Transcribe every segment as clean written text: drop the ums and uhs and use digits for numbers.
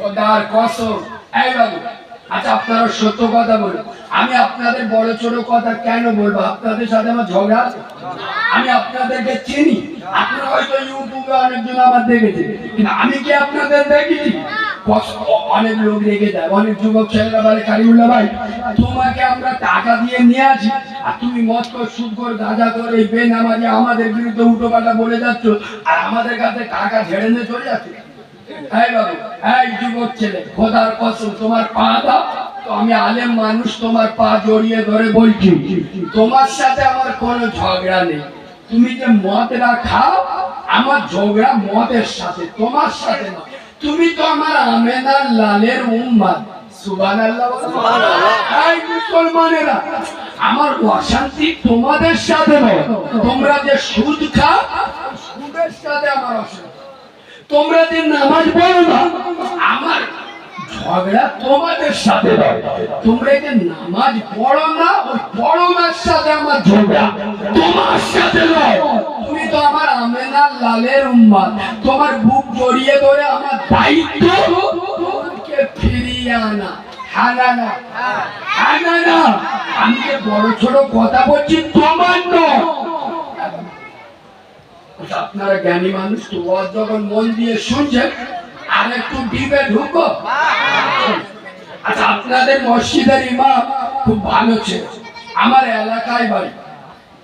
খোদার কসম। এই বাবু, আচ্ছা আপনারা সত্য কথা বলুন, আমি আপনাদের বড় ছোট কথা কেন বলবো? আপনাদের সাথে আমার ঝগড়া আছে? আমি আপনাদেরকে চিনি, আপনারা হয়তো ইউটিউবে অনেকজন আমার দেখেছে, কিন্তু আমি কি আপনাদের দেখেছি? অনেক লোক রেগে যায়, অনেক যুবক ছেলেরা বলে কারিমুল্লাহ ভাই তোমাকে আমরা টাকা দিয়ে নিয়ে আসি আর তুমি মদ কর, সুদ কর, গাঁজা কর, এই বেনামাজি আমাদের বিরুদ্ধে উল্টো পাল্টা বলে যাচ্ছ আর আমাদের কাছে টাকা ঝেড়ে নিয়ে চলে যাচ্ছে। এই বাবু, এই যুবক ছেলে, খোদার কসম তোমার পা দাও তো আমি আলেম মানুষ, তোমার পা জড়িয়ে ধরে বলছি তোমার সাথে আমার কোনো ঝগড়া নেই। তুমি যে মদটা খাও, আমার ঝগড়া মদের সাথে, তোমার সাথে না। তুমি তো আমার আমেনার লালের উম্মত। সুবহানাল্লাহ, সুবহানাল্লাহ। এই মুসলমানেরা, আমার অশান্তি তোমাদের সাথে নয়। তোমরা যে সুদ খাও, সুদের সাথে আমার অশান্তি। তোমরা যে নামাজ পড়ো না, আমার ঝগড়া তোমাদের সাথে নয়। তোমরা যে নামাজ পড়ো না, ওই পড়োনার সাথে আমার ঝগড়া, তোমার সাথে নয়। তুমি তো আমার আমেনার লালের উম্মত, তোমার বুক জড়িয়ে ধরে আমার দায়িত্ব তোমাকে ফিরিয়ে আনা। হানানা হানানা, আমি যে বড় ছোট কথা বলছি তোমার নয়। আপনারা জ্ঞানী মানুষ তো, যখন মন দিয়ে শুনছেন আর একটু ডিপে ঢুকবো। আচ্ছা, আপনাদের মসজিদের ইমাম খুব ভালো ছিল, আমার এলাকায় বাড়ি,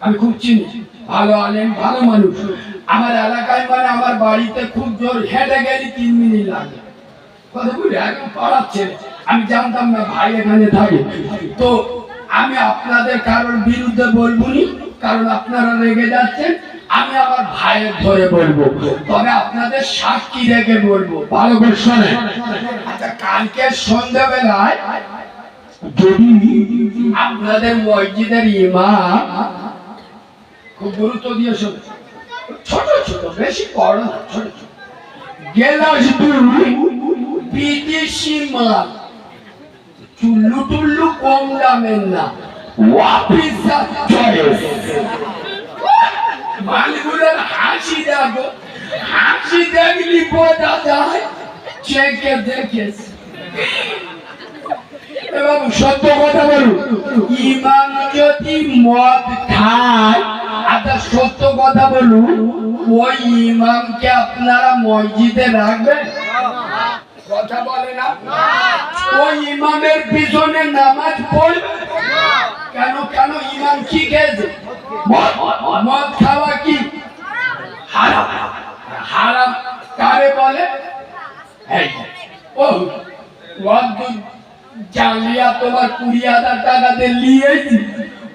আমি খুব চিনি, ভালো আলেম, ভালো মানুষ। আমার এলাকায় মানে আমার বাড়িতে খুব জোর হেঁটে গেলে 3 মিনিট লাগে। কথা বলি, একদম পাড়ার ছেলে, আমি জানতাম না ভাই এখানে থাকে। তো আমি আপনাদের কারোর বিরুদ্ধে বলবো নি, কারণ আপনারা রেগে যাচ্ছেন। আমি আমার ভাইয়ের ধরে বলবো, তবে আপনাদের সাক্ষী রেখে বলবো, ভালো করে শোনেন। আচ্ছা, কালকে সন্ধ্যাবেলায় যদি আপনাদের মসজিদের ইমাম, খুব গুরুত্ব দিয়ে শোনেন, ছোট ছোট, বেশি বড় না, ছোট ছোট গেলাস বিদেশি মাল, চুল্লু টুল্লু কম দামের না, মালগুলোর হাসি দেখো, হাসি দেখলি বোঝা যায় চেকে দেখেছে। এবং সত্য কথা বলুন, ইমাম যদি মদ খায়, আচ্ছা সত্য কথা বলুন, ওই ইমামকে আপনারা মসজিদে রাখবেন? কথা বলে না। ওই ইমামের পিছনে নামাজ পড়বে কেন? কেন? ইমাম কি খেয়েছে? মদ খাওয়া কি হারাম? হারাম কারে বলে? জানলিয়া তোমার 20,000 টাকাতে নিয়েছি,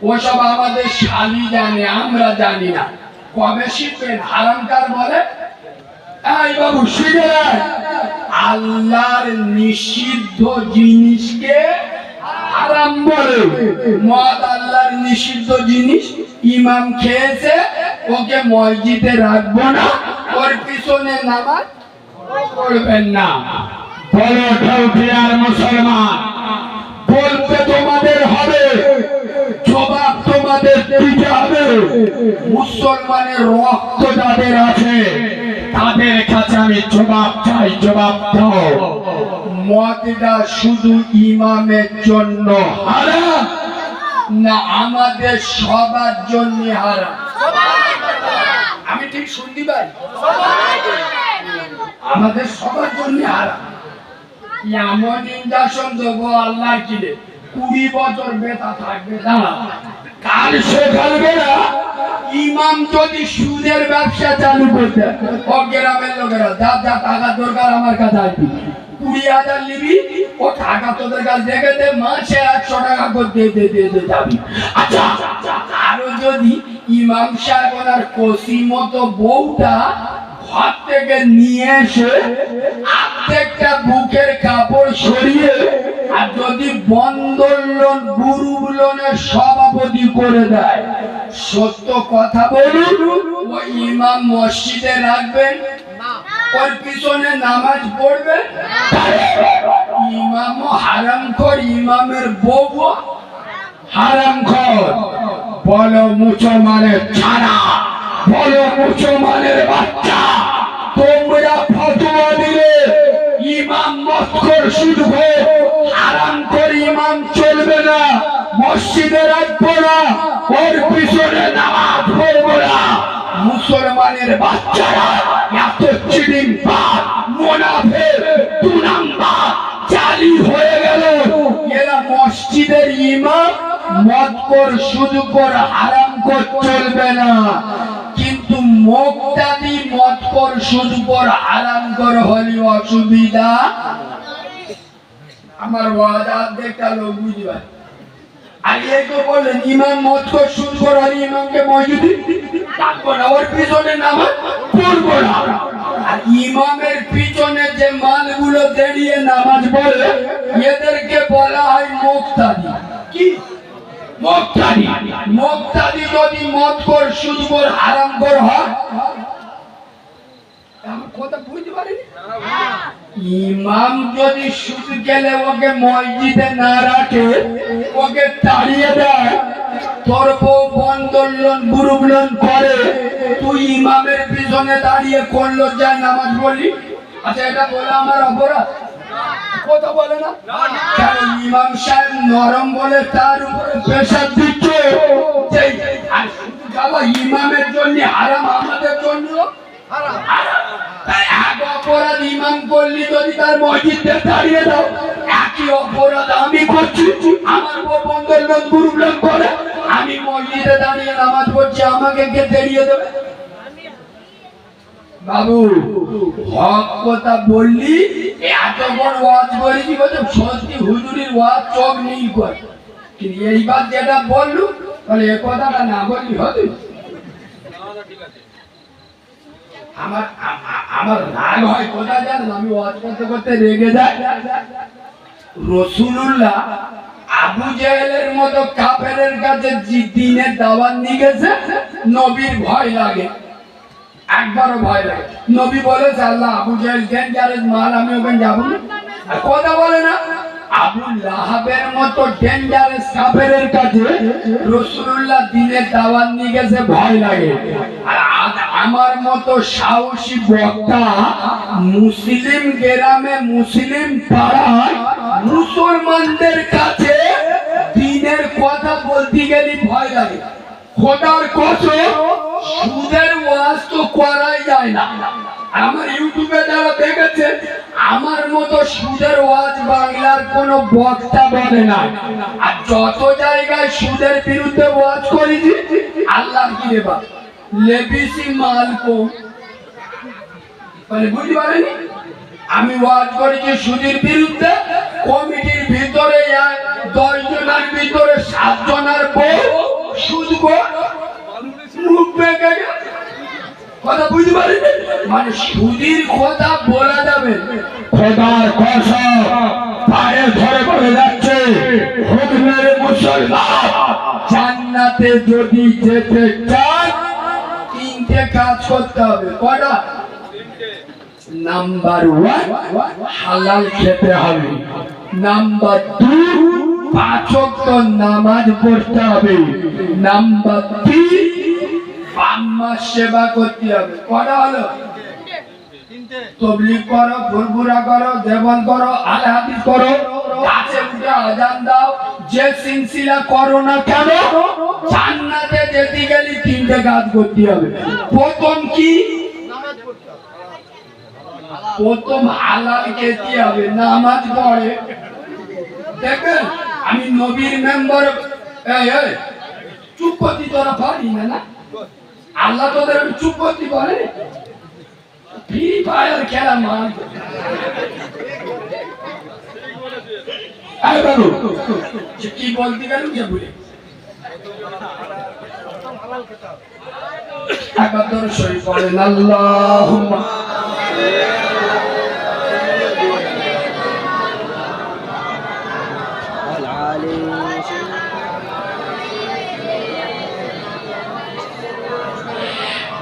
ওসব আমাদের শালি জানে, আমরা জানি না। কবে শিখবেন? হারাম কার বলে? এই বাবু শিখে আল্লাহর নিষিদ্ধ জিনিসকে হারাম বলে। মদ আল্লাহর নিষিদ্ধ জিনিস, ইমাম খেয়েছে, ওকে মসজিদে রাখবো না, ওর পিছনে নামাজ পড়বেন না। বলো ঢাউটিয়ার মুসলমান, বলতে তোমাদের হবে, জবাব তোমাদের দিতে হবে। মুসলমানের রক্ত যাদের আছে তাদের কাছে আমি জবাব চাই, জবাব দাও। মদটা শুধু ইমামের জন্য হারাম না আমাদের সবার জন্য হারাম? আমি ঠিক শুনতে পাই? আমাদের সবার জন্য হারাম। এমন ইনজাকশন দেবো আল্লাহর কিলে, 20 বছর বেতা থাকবে না। কাল সকালবেলা ইমাম যদি সুদের ব্যবসা চালু করতে, ও গ্রামের লোকেরা যা যা টাকা দরকার আমার কাছে আসবি, 20,000 নিবি, ও টাকা তোদের কাছে রেখে দে, মাসে 100 টাকা করে দিয়ে যাবি। আচ্ছা, আরো যদি ইমাম সাহেব ওনার কষি মতো বউটা ঘর থেকে নিয়ে এসে প্রত্যেকটা বুকের কাপড় সরিয়ে, আর যদি বন্ধন লোন, গ্রুপ লোনের সভাপতি করে দেয়, সত্য কথা বলুন, ওই ইমাম মসজিদে রাখবেন? ওর পিছনে নামাজ পড়বে? ইমাম হারামখোর, ইমামের বউ হারামখোর। বলো মুসলমানের ছাড়া, বলো মুসলমানের বাচ্চা, তোমরা ফতোয়া দিলে ইমাম ইমাম মদখোর সুদখোর হারাম করে ইমাম চলবে না, মসজিদে রাখবো না, ওর পিছনে নামাজ পড়বো না। মুসলমানের বাচ্চারা এত চিড়িংবাজ, মুনাফিক, দুই নাম্বার জালি হয়ে গেল। এরা মসজিদের ইমাম মদখোর সুদখোর হারামখোর চলবে না, কিন্তু মুক্তাদি মদখোর সুদখোর হারামখোর হলে অসুবিধা। আমার ওয়াদা দেখা লোক বুঝবে। আর এই তো বললেন ইমাম মদখোর সুদখোর হলে ইমামকে মসজিদে রাখবো না, ওর পিছনে নামাজ পড়বো না। আর ইমামের পিছনে যে মালগুলো দাঁড়িয়ে নামাজ পড়ে এদেরকে বলা হয় মুক্তাদি। কি মুক্তাদি? মুক্তাদি যদি মদখোর সুদখোর হারামখোর হয়, আমার কথা বুঝতে পারেনি? ইমাম যদি সুদ গেলে ওকে মসজিদে না রাখে, ওকে তাড়িয়ে দেয়, তোর বউ বন্দোলন গুরুবলন করে, তুই ইমামের পিছনে দাঁড়িয়ে করলো যায় নামাজ পড়লি, আচ্ছা এটা বলে আমার অপরাধ? কথা বলে না? কারণ ইমাম সাহেব নরম বলে তার উপরে প্রেসার দিচ্ছে। আর বাবা ইমামের জন্য হারাম, আমাদের জন্য হারাম। এক অপরাধ ইমাম করলি যদি তার মসজিদে দাঁড়িয়ে দাও, একই অপরাধ আমি করছি, আমার বউ বন্দোলন গুরুবলন করে, আমি মসজিদে দাঁড়িয়ে নামাজ পড়ছি, আমাকে কে দাঁড়িয়ে দেবে? বাবু হক কথা বললি, এত বড় ওয়াজ করেছি বলছে সত্যি হুজুরির ওয়াজ চোখ নীল করে, কিন্তু এইবার যেটা বললু তাহলে এ কথাটা না বললি হতো? আমার রাগ হয় কোথায় জানেন? আমি ওয়াজ করতে করতে রেগে যাই। রাসূলুল্লাহ আবু জেহেলের মতো কাফেরের কাছে দিনের দাওয়াত নিয়ে গেছে, নবীর ভয় লাগে, একবারও ভয় লাগে। নবী বলেছে আল্লাহ আবু জেহেল ডেঞ্জারাস মাল, আমি ওখানে যাবো না। আর কথা বলে না, আবু লাহাবের মতো ডেঞ্জারাস কাফেরের কাছে রাসূলুল্লাহ দিনের দাওয়াত নিয়ে গেছে, ভয় লাগে। আর আমার মতো সাহসী বক্তা মুসলিম গ্রামে, মুসলিম পাড়ায় মুসলমানদের কাছে দিনের কথা বলতে গেলে ভয় লাগে। খোদার কসম, সুদের ওয়াজ তো করাই যায় না। আমার ইউটিউবে যারা দেখেছে, আমার মতো সুদের ওয়াজ বাংলার কোন বক্তা বলে না। আর যত জায়গায় সুদের বিরুদ্ধে ওয়াজ করেছি, আল্লাহ কি রে বা লেবিসি মাল কম, মানে বুঝতে পারেনি? আমি ওয়াজ করেছি সুদের বিরুদ্ধে, কমিটির ভিতরে 10 জনের ভিতরে 7 জনের বউ সুদখোর, মুখ বেঁকে গেছে। কথা বুঝতে পারেনি? মানে সুদের কথা বলা যাবে, খোদার কসম পায়ে ধরে বলে যাচ্ছে, হুজুরের মুসলমান জান্নাতে যদি যেতে চান 3টে কাজ করতে হবে। কটা? নাম্বার 1 হালাল খেতে হবে, নাম্বার 2 5 ওয়াক্ত নামাজ পড়তে হবে, নাম্বার 3 আম্মা সেবা করতে হবে। কটা হলো? তবলিগ করো, ফুরফুরা করো, দেওয়ান করো, আলে হাদিস করো, কাছে উঠে আজান দাও, যে সিলসিলা করো না কেন, জান্নাতে যেতে গেলে 3টে কাজ করতে হবে। প্রথম কি? প্রথম হালাল খেতে হবে, নামাজ পড়ে। দেখবেন আমি নবীর মেম্বার, চুপ করতে তোরা পারি না, আল্লাহ তোদের চুপ করতে বলে। ফ্রি ফায়ার খেলা মান কি বলতে গেল যে বলে একবার তোর শরীর পড়েন আল্লাহুম্মা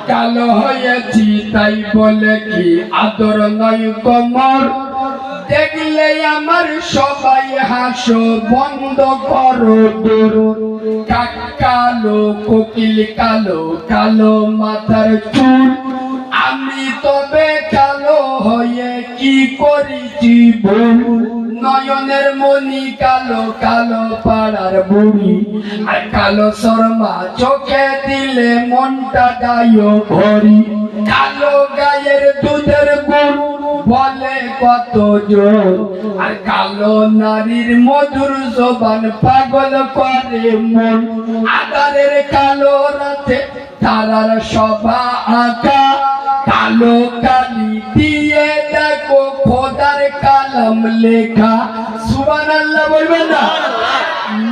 কালো হয়েছি তাই বলে কি আদর নয় কমর, দেখলে আমার সবাই হাসো বন্ধ করো দূর। কালো কোকিল কালো, কালো মাথার চুল, আমি তবে কালো হয়ে কি করেছি ভুল, নয়নের মনি কালো কালো পাড়ার বুড়ি, আর কালো শর্মা চোখে দিলে মনটা যায় ভরি, কালো গায়ের দুধের গুড় বলে কত জোর, আর কালো নারীর মধুর জবান পাগল করে মন, আধারের কালো রাতে তারার সভা আঁকা, কালো কালি দিয়ে দেখো খোদার কালাম লেখা। সুবহানাল্লাহ বলবেন না?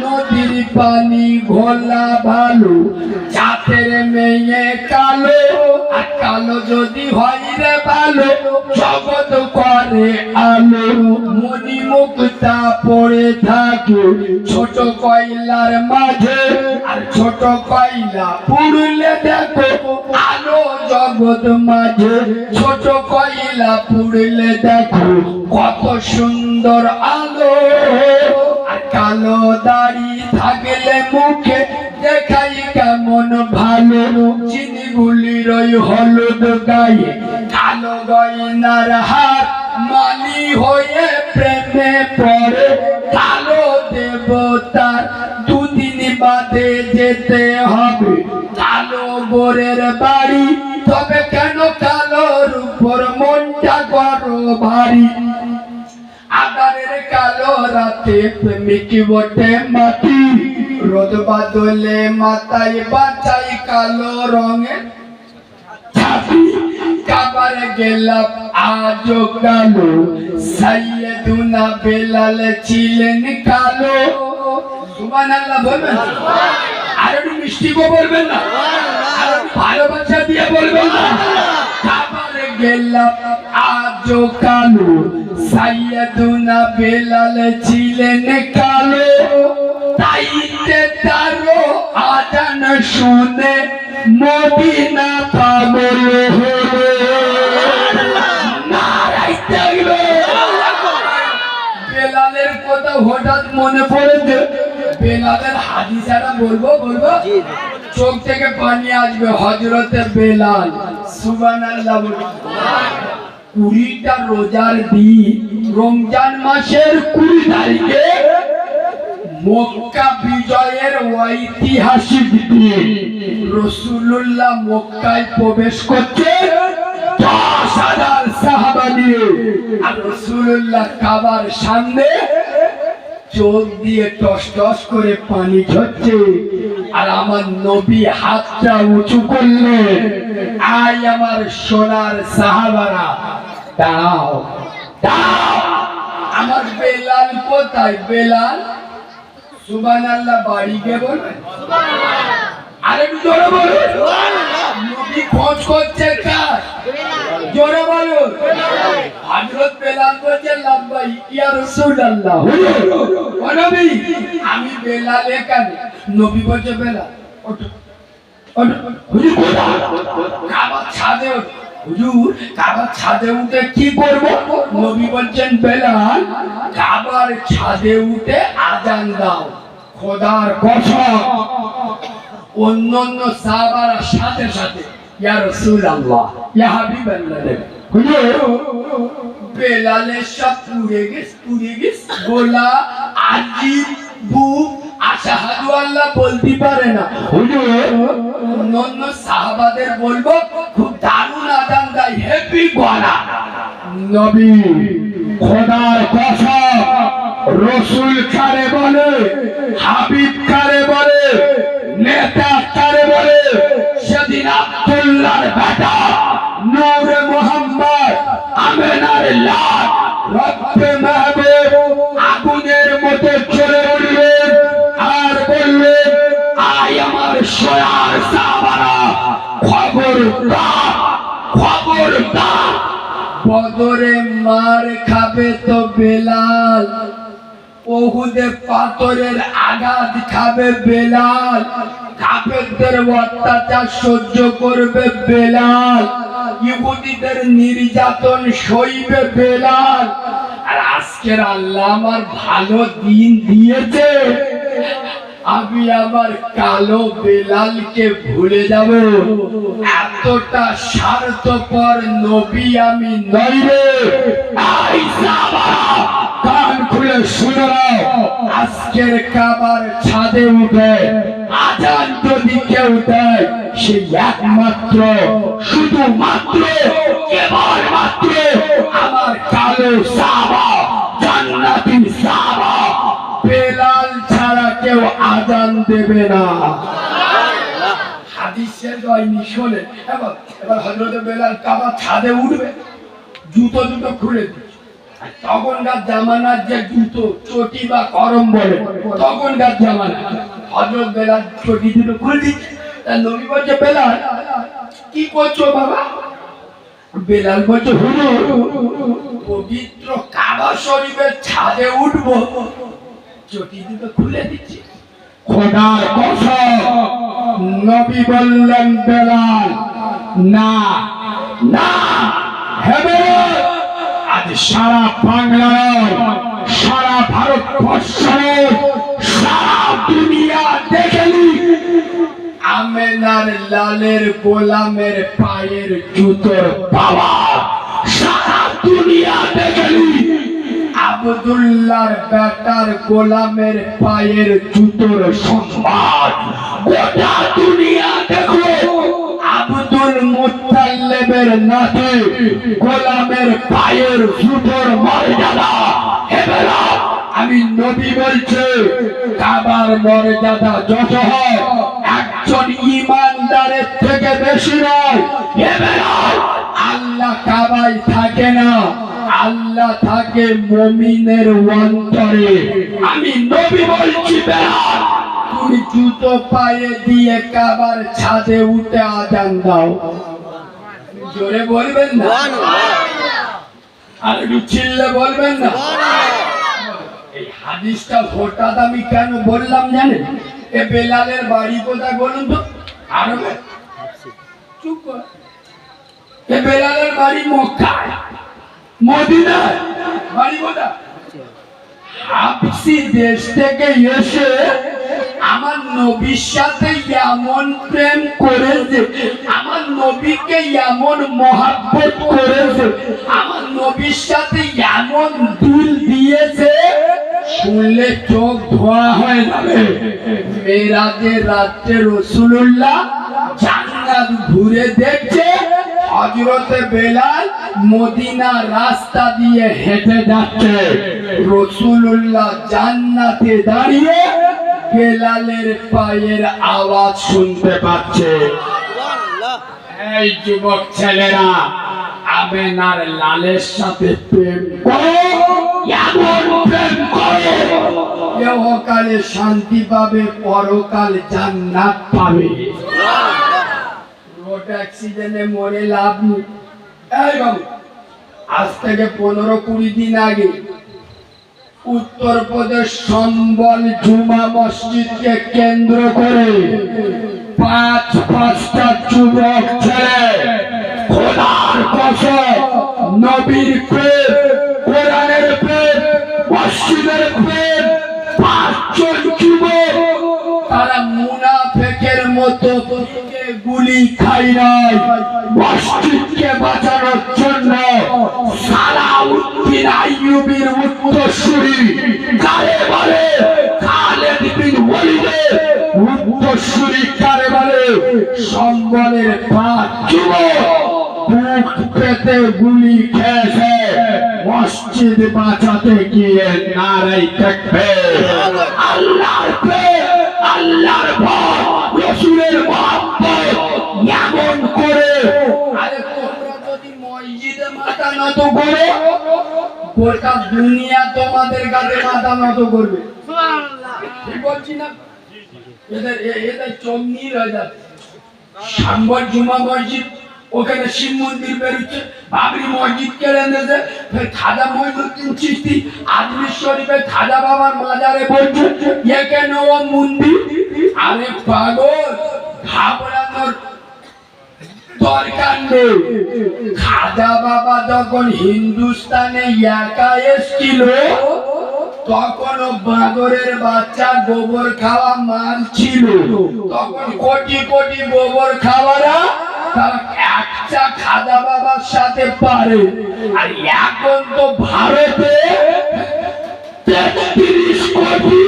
নদীর পানি ঘোলা ভালো, চাঁদের মেয়ে কালো, আর কালো যদি হয় রে ভালো, জগৎ করে আলো। মনি মুক্তা পড়ে থাকে ছোট কয়লার মাঝে, আর ছোট কয়লা পুড়লে দেখো আলো জগৎ মাঝে, ছোট কয়লা পুড়লে দেখো কত সুন্দর আলো, আর কালো দাড়ি থাকলে মুখে দেখাই কেমন ভালো, চিনি গুলির ওই হলুদ গায়ে কালো গয়নার হার, মালি হয়ে প্রেমে পড়ে কালো দেবতার, দুদিন বাদে যেতে হবে কালো গোরের বাড়ি, তবে কেন কালোর উপর মনটা করো ভারী, আধারের কালো রাতে প্রেমিক বটে মাটি, রোদ বাদলে মাথায় বাঁচাই কালো রঙের ছাতি, কাবার গেলাম আজও কালো, সাইয়েদুনা বেলাল ছিলেন কালো। সুবহানাল্লাহ বলবেন? আর একটু মিষ্টি গো বলবেন না? আর ভালোবাসা দিয়ে বলবেন না? কাবার গেলাম আজও কালো, সাইয়েদুনা বেলাল ছিলেন কালো, তাইতে তারও আজান শুনে মদিনা পাগল হলো। নারায়ে তাকবীর। বেলালের কথা হঠাৎ মনে পড়েছে, বেলালের হাদিসটা বলবো? চোখ থেকে পানি আসবে। হযরতে বেলাল, সুবহানাল্লাহ বলুন। 20টা রোজার দিন, রমজান মাসের 20 তারিখে মক্কা বিজয়ের ঐতিহাসিক দিন, রাসূলুল্লাহ মক্কায় প্রবেশ করছে 10,000 সাহাবা নিয়ে, আর রাসূলুল্লাহ কাবার সামনে চোখ দিয়ে টস টস করে পানি ঝরছে, আর আমার নবী হাতটা উঁচু করলেন, আয় আমার সোনার সাহাবারা দাঁড়াও দাঁড়াও। আমার বেলাল কোথায়? বেলাল সুবহানাল্লাহ বাড়ি গিয়ে বলবেন? আরেকটু জোরে বলুন। নবী খোঁজ করছে কার? জোরে বলুন। হযরত বেলাল বলছে লাব্বাইক ইয়া রাসূলুল্লাহ। ও নবী, আমি বেলাল এখানে। নবী বলছে বেলাল ওঠো ওঠো। হুজুর কোথায়? কাবার ছাদে। হুজুর কাবার ছাদে উঠে কি করব? নবী বলছেন বেলাল কাবার ছাদে উঠে আজান দাও। খোদার কসম, অন্যান্য সাহাবারা সাথে সাথে ইয়া রাসূলুল্লাহ ইয়া হাবিবাল্লাহ। হুজুর বেলালের সব পুড়ে গেছে গোলা, আজিব, বুক, আশহাদু আল্লাহ বলতে পারে না। হুজুর অন্যান্য সাহাবাদের বলবো খুব দারুণ আজান দেয়, হেভি গলা। নবী খোদার কসম, রাসূল কারে বলে, হাবিব কারে বলে, নেতা কারে বলে, সেদিন আব্দুল্লাহর বেটা নূরে মুহাম্মদ আমিনার লাল রব্বে মাহবুব আগুনের মতো চলে উঠলেন আর বললেন, আয় আমার সোনার সাহাবারা, খবরদার খবরদার, বদরে মার খাবে তো বেলাল, ওহুদে পাথরের আঘাত খাবে বেলাল, কাফেরদের অত্যাচার সহ্য করবে বেলাল, ইহুদিদের নির্যাতন সইবে বেলাল। আর আজকের আল্লাহ আমার ভালো দিন দিয়েছে, আমি আমার কালো বেলালকে ভুলে যাব? এতটা স্বার্থপর নবী আমি নই রে। কান খুলে শুনে নাও, আজকের কাবার ছাদে উঠে আজান যদি কেউ দেয়, সে একমাত্র শুধুমাত্র কেবলমাত্র আমার কালো সাহাবা, জান্নাতি সাহাবা বেলাল ছাড়া কেউ আজান দেবে না। হাদিসের দয়নি শোনে। এবার হযরত বেলাল কাবার ছাদে উঠবে, জুতো দুটো খুলে দিচ্ছে। তখনকার জামানার যে জুতো চটি বা করম বলে, তখনকার জামানা হযরত বেলাল চটি দুটো খুলে দিচ্ছে। তার নবী বলছে, বেলাল কি করছো বাবা? বেলাল বলছে, হুজুর পবিত্র কাবা শরীফের ছাদে উঠবো, চটি দুটো খুলে দিচ্ছে। খোদার কসম, নবী বললেন, বেলাল না না, হে বেলাল, আজ সারা বাংলার, সারা ভারতবর্ষের, সারা দুনিয়া দেখেনি আমেনার লালের গোলামের পায়ের জুতোর পাওয়া। সারা দুনিয়া দেখেনি আব্দুল্লাহর বেটার গোলামের পায়ের জুতোর সম্মান। গোটা দুনিয়া দেখো আব্দুল মুত্তালিবের নাতি গোলামের পায়ের জুতোর মর্যাদা। হে বেলাল, আমি নবী বলছি, কাবার মর্যাদা যত হয় একজন ইমানদারের থেকে বেশি নয়। হে বেলাল, আল্লাহ কাবায় থাকে না, আল্লাহ থাকে মুমিনের অন্তরে। আমি নবী বলছি, বেলাল তুমি জুতো পায়ে দিয়ে কাবার ছাদে উঠে আজান দাও। জোরে বলবেন না, আর চিল্লে বলবেন না। এই হাদিসটা হঠাৎ আমি কেন বললাম জানেন? এ বেলালের বাড়ি কোথায় বলুন তো? আরবে? চুপ কর। এ বেলালের বাড়ি মক্কায়, মদিনায়। বাড়ি কোথায়? হাবশি দেশ থেকে এসে আমার নবীর সাথে এমন প্রেম করেছে, আমার নবীকে এমন মহব্বত করেছে, আমার নবীর সাথে এমন দিল দিয়েছে, শুনলে চোখ ধোয়া হয়ে যাবে। মেরাজের রাত্রে রাসূলুল্লাহ জান্নাত ঘুরে দেখছে, হযরতে বেলাল মদিনা রাস্তা দিয়ে হেঁটে যাচ্ছে। রাসূলুল্লাহ জান্নাতে দাঁড়িয়ে বেলালের পায়ের আওয়াজ শুনতে পাচ্ছে। এই যুবক ছেলেরা, আমেনার লালের সাথে প্রেম করো, এমন প্রেম করো ইহকালে শান্তি পাবে, পরকাল জান্নাত পাবে। রোড অ্যাক্সিডেন্টে মরে লাভ নেই। এই বাবু, আজ থেকে 15-20 দিন আগে উত্তরপ্রদেশ সম্বল জুমা মসজিদকে কেন্দ্র করে 5-5টা যুবক ছেলে খোদার কসম, নবীর প্রেম, কোরআনের প্রেম, মসজিদের প্রেম, 5 জন যুবক, তারা মুনাফিকের মতো গুলি খাই নাই, মসজিদকে বাঁচানোর জন্য সালাউদ্দিন আইয়ুবীর উত্তরসূরি কারে বলে, খালিদ বিন ওয়ালিদের উত্তরসূরি কারে বলে, সম্বলের 5 যুবক বুক পেতে গুলি খেয়েছে মসজিদ বাঁচাতে গিয়ে। নারায়ে তাকবীর, আল্লাহর প্রেম, আল্লাহর ভয়, রাসূলের মহব্বত এমন করে। আরে তোমরা যদি মসজিদে মাথা নত করো, গোটা দুনিয়া তোমাদের কাছে মাথা নত করবে। সুবহানাল্লাহ, ঠিক বলছি না? এদের চমনি হয়ে যাচ্ছে। সম্বল জুমা মসজিদ, ওখানে শিব মন্দির বেরোচ্ছে, বাবরি মসজিদ কেড়ে নিয়েছে, ফের খাজা মঈনুদ্দিন চিশতি আজমির শরীফে খাজা বাবার মাজারে বলছে এখানে ও মন্দির। আরে পাগল, ঘাবড়ানোর দরকার নেই। খাজা বাবা যখন হিন্দুস্তানে একা এসেছিল, তখন বাঁদরের বাচ্চা গোবর খাওয়া মাল ছিল। তখন কোটি কোটি গোবর খাওয়ারা তারা একটা খাদা বাবার সাথে পারে। আর এখন তো ভারতে 33 কোটি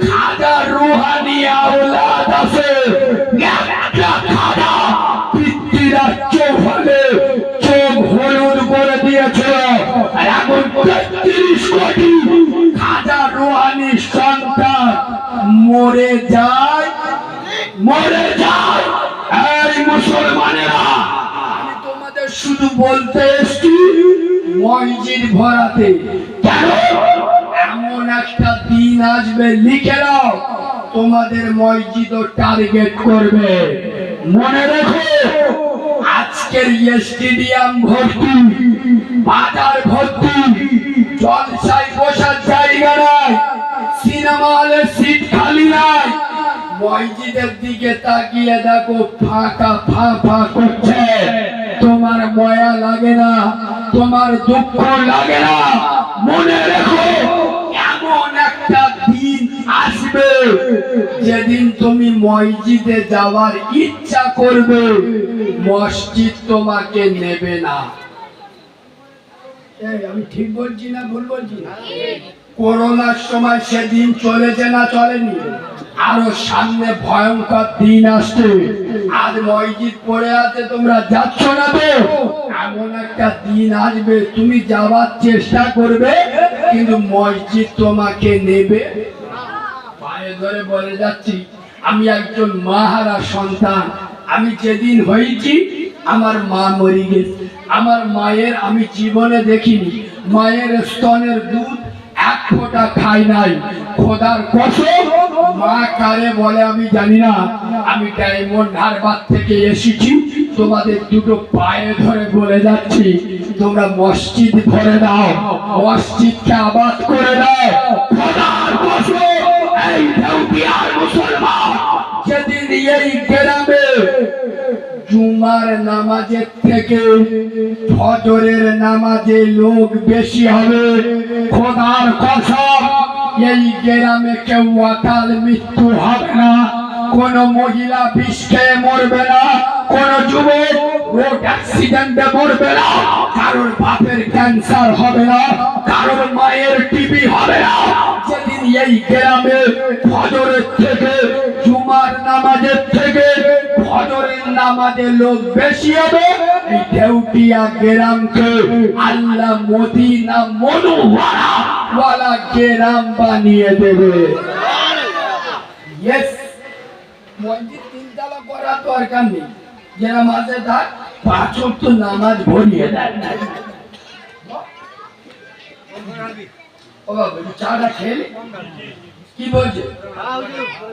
খাদা রুহানি আওলাদ আছে। একটা খাদা পিতৃরা চোখ হলে চোখ হলুদ করে দিয়েছিল। আর এখন 33 কোটি খাদা রুহানি সন্তান মরে যায়। এই মুসলমানেরা, আমি তোমাদের শুধু বলতে এসেছি মসজিদ ভরাতে। কেন? এমন একটা দিন আসবে, লিখে নাও, তোমাদের মসজিদও টার্গেট করবে। মনে রেখো, আজকের স্টেডিয়াম ভর্তি, বাজার ভর্তি, জলসায় বসার জায়গা নাই, সিনেমা হলে সিট খালি নাই। মসজিদের দিকে তাকিয়ে দেখো, ফাঁকা ফাঁকা করছে। তোমার মায়া লাগে না? তোমার দুঃখ লাগে না? মনে রেখো, এমন একটা দিন আসবে যেদিন তুমি মসজিদে যাওয়ার ইচ্ছা করবে, মসজিদ তোমাকে নেবে না। আমি ঠিক বলছি না ভুল বলছি? করোনার সময় সেদিন চলেছে না চলেনি? আরো সামনে ভয়ঙ্কর দিন আসছে। আজ মসজিদ পড়ে আছে, তোমরা যাচ্ছ না তো? এমন একটা দিন আসবে, তুমি যাওয়ার চেষ্টা করবে কিন্তু মসজিদ তোমাকে নেবে। পায়ে ধরে বলে যাচ্ছি, আমি একজন মাহারা সন্তান। আমি যেদিন হয়েছি আমার মা মরে গেছে। আমার মায়ের আমি জীবনে দেখিনি, মায়ের স্তনের দুধ এক ফোঁটা খাই নাই। খোদার কসম, মা কারে বলে আমি জানি না। আমি ডায়মন্ড হারবার থেকে এসেছি, তোমাদের দুটো পায়ে ধরে বলে যাচ্ছি, তোমরা মসজিদ ভরে দাও, মসজিদকে আবাদ করে দাও। খোদার কসম, এই দেউটিয়ার মুসলমান, যেদিন এই গ্রামে জুমার নামাজের থেকে ফজরের নামাজে লোক বেশি হবে, খোদার কসম এই গ্রামে কেউ অকাল মৃত্যু হবে না। কোন মহিলা বিষ খেয়ে মরবে না, কোন যুবক রোড অ্যাক্সিডেন্টে মরবে না, কারোর বাপের ক্যান্সার হবে না, কারোর মায়ের টিবি হবে না। যেদিন এই গ্রামে ফজরের থেকে জুমার নামাজের থেকে ফজরের নামাজে লোক বেশি হবে, এই দেউটিয়া গ্রামকে আল্লাহ মদিনা মনোয়ারা গ্রাম বানিয়ে দেবে। ইয়েস, মসজিদ তিনতলা করার দরকার নেই, যারা মাঝে থাক 5 ওয়াক্ত নামাজ ভরিয়ে দেয়। ও বাবা, চাটা খেলে কি বলছে?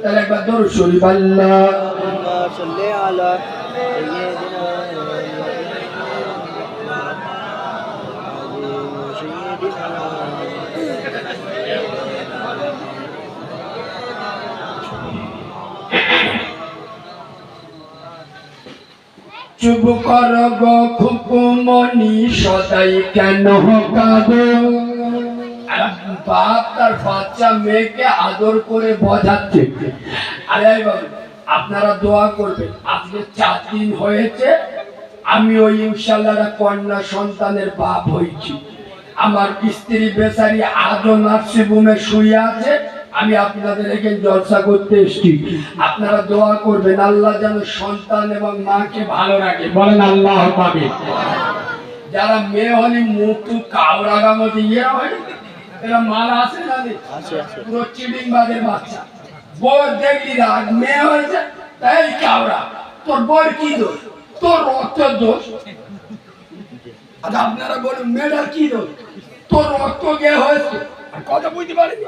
তাহলে একবার দরুদ শরীফ, আল্লাহুম্মা সাল্লি আলা সাইয়্যিদিনা চুপ কর গো খুকুমনি, সদাই কেন কাঁদো? বাপ তার বাচ্চা মেয়েকে আদর করে বোঝাচ্ছে। আরে বাবু, আপনারা দোয়া করবেন। আজকে 4 দিন হয়েছে আমি ওই ইনশাআল্লাহ কন্যা সন্তানের বাপ হয়েছি। আমার স্ত্রী বেচারি আজও নার্সিংহোমে শুয়ে আছে। আমি আপনাদের এখানে জলসা করতে এসেছি, আপনারা দোয়া করবেন আল্লাহ যেন সন্তান এবং মাকে ভালো রাখে। বলেন আল্লাহ পাবে। যারা মেয়ে হলে মুখ টু কাউরাগা মতো ইয়ে হয়, এরা মাল আছে না, পুরো চিডিং বাদের বাচ্চা। বউ দেখলি রাগ, মেয়ে হয়েছে তাই কাউরা। তোর বর কি দোষ? তোর রক্তের দোষ। আচ্ছা আপনারা বলুন মেয়েটার কি দোষ? তোর রক্ত গে হয়েছে, কথা বুঝতে পারিস?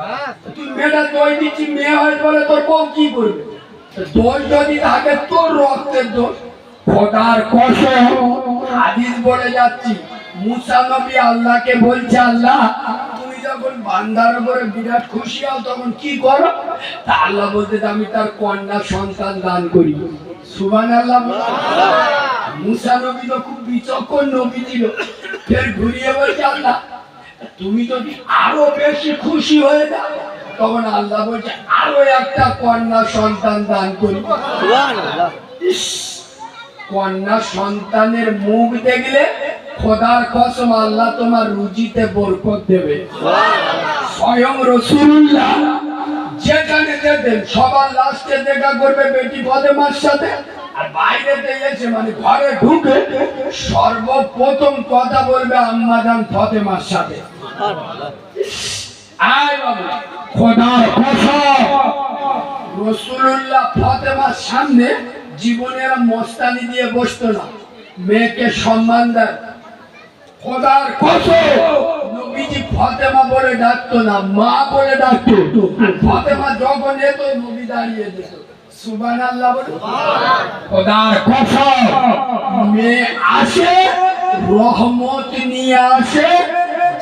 তুই মেয়েটা দই দিচ্ছি, মেয়ে হয়েছে বলে তোর বউ কি করবে? দোষ যদি থাকে তোর রক্তের দোষ। খোদার কসম, হাদিস বলে যাচ্ছি, মুসা নবী আল্লাহকে বলছে, আল্লাহ তুমি যখন বান্দার উপরে বিরাট খুশি হও তখন কি করো? তা আল্লাহ বলতে, আমি তার কন্যা সন্তান দান করি। সুবহানাল্লাহ। মুসা নবী তো খুব বিচক্ষণ নবী ছিল। ফের ঘুরিয়ে বলছে, আল্লাহ তুমি যদি আরো বেশি খুশি হয়ে যাও তখন আল্লাহ বলছে আরো একটা কন্যা সন্তান দান করি। কন্যা সন্তানের মুখ দেখলে খোদার কসম আল্লাহ তোমার রুজিতে বরকত দেবে। স্বয়ং রাসূলুল্লাহ যেখানে যেতেন সবার লাস্টে দেখা করবে বেটি ফাতেমার সাথে, আর বাইরেতে এসে মানে ঘরে ঢুকে সর্বপ্রথম কথা বলবে আম্মা জান ফাতেমার সাথে। আয় বাবা খোদার কসম রাসূলুল্লাহ ফাতেমার সামনে জীবনের মস্তানি দিয়ে বসতো না, মেয়েকে সম্মান দেয়। খোদার কসম নবীজি ফাতেমা বলে ডাকতো না, মা বলে ডাকতো। ফাতেমা যখন যেত নবী দাঁড়িয়ে যেত। সুবহানাল্লাহ বলে। খোদার কসম মেয়ে আসে রহমত নিয়ে আসে,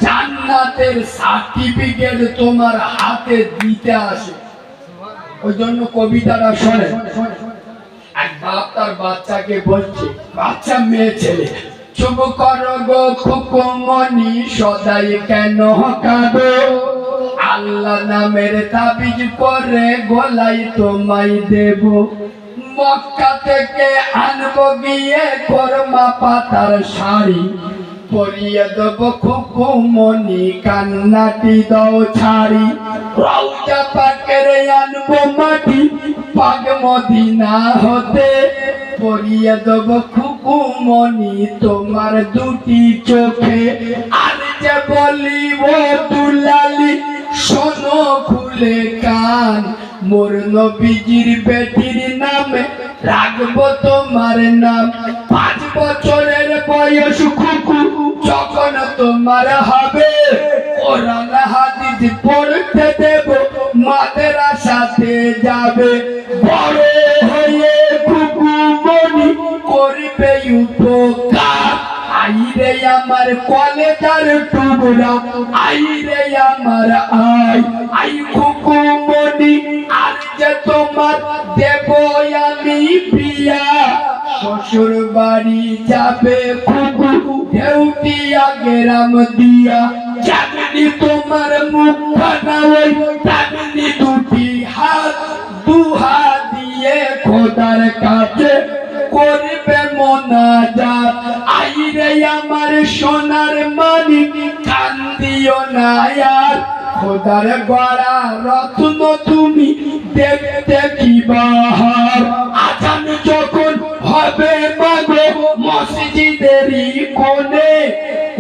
জান্নাতের সার্টিফিকেট তোমার হাতে দিতে আসে। ওই জন্য কবিতাটা শোনে, এক বাপ তার বাচ্চাকে বলছে, বাচ্চা মেয়ে ছেলে, চুপ করো গো খুকুমনি সদাই কেন কাঁদো, আল্লাহ নামের তাবিজ করে গলায় তোমায় দেব, মক্কা থেকে আনবো গিয়ে কোরমা পাতার শাড়ি, পরিয়ে দেব খুকুমনি কান্নাটি দাও ছাড়ি, রওজা পাকের আনবো মাটি পাক মদিনা হতে, পরিয়ে দেব খুকুমনি তোমার দুটি চোখে, আর যে বলিব দুলালি শোনো খুলে কান, মোর নবীজির বেটির নামে রাখবো তোমার নাম, 5 বছরের বয়স খুকু যখন তোমার হবে, কোরআন হাদিস পড়তে দেব মাদ্রাসাতে যাবে, বড় হয়ে খুকু মনি করবে উপকার, আইরে আমার কলেজার টুকরা, আইরে আমার আই খুকু মনি, আর যে তোমার দেব আমি বিয়া, শ্বশুর বাড়ি যাবে খুকু ঢেউটিয়া গেরাম দিয়া, যেমনি তোমার মুখখানা ওই তেমনি দুটি হাত দুহা দিয়ে খোদার কাছে করবে মোনাজাত, আইরে আমার সোনার মানিক কান্দিও না আর, খোদার গড়া রত্ন তুমি দেখতে কি বাহার, আজান যখন হবে মাগো মসজিদেরই কোণে,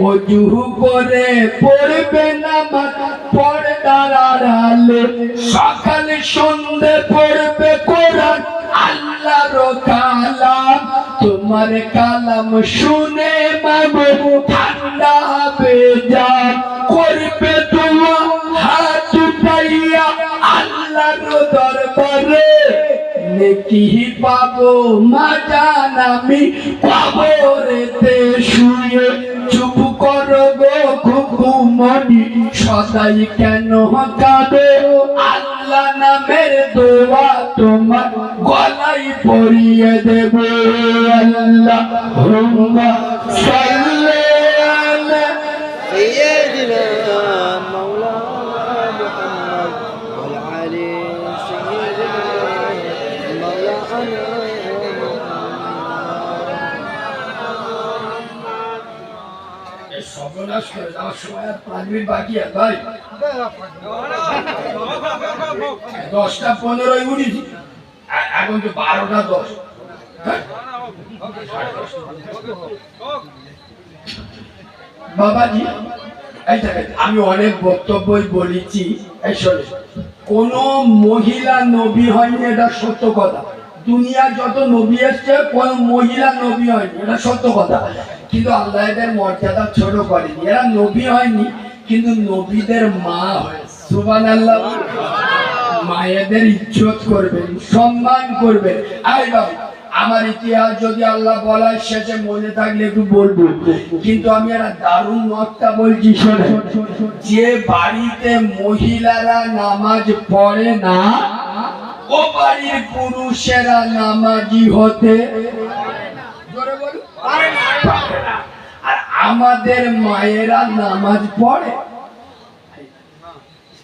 ওযু করে পড়বে নামাজ পর্দার আড়ালে, সকাল সন্ধ্যে পড়বে কোরআন আল্লাহর কালাম, তোমার কালাম শুনে মাগো ঠান্ডা হবে জান, করবে তোমার হাত উঠাইয়া আল্লাহর দরবারে, নেকি পাবো মা জান আমি কবরেতে শুয়ে, চুপ করো গো খুকুমনি সদাই কেন কাঁদো, আল্লাহ নামের দোয়া তোমার গলায় পরিয়ে দেব, আল্লাহুম্মা সাল্লি আলা সাইয়্যিদিনা মাওলানা মুহাম্মদ ওয়া আলি সাইয়্যিদিনা মাওলানা। সর্বনাশ করে যাওয়ার সময় আর 5 মিনিট বাকি আছে ভাই, 10টা 15 এখন তো 12টা 10। বাবাজি এই দেখেন আমি অনেক বক্তব্যই বলেছি, এই শোনে কোন মহিলা নবী হয়নি, এটা সত্য কথা। দুনিয়া যত নবী এসছে কোন মহিলা নবী হয়নি, এটা সত্য কথা। কিন্তু আল্লাহ এদের মর্যাদা ছোট করেনি, এরা নবী হয়নি কিন্তু নবীদের মা হয়। সুবহানাল্লাহ। মায়েদের ইজ্জত করবেন, সম্মান করবেন। আই বাবা আমার ইতিহাস যদি আল্লাহ বলায় শেষে মনে থাকলে একটু বলবো, কিন্তু আমি একটা দারুণ নকশা বলছি শোনেন। যে বাড়িতে মহিলারা নামাজ পড়ে না ও বাড়ির পুরুষেরা নামাজি হতে জোরে বলুন পারে না। আর আমাদের মায়েরা নামাজ পড়ে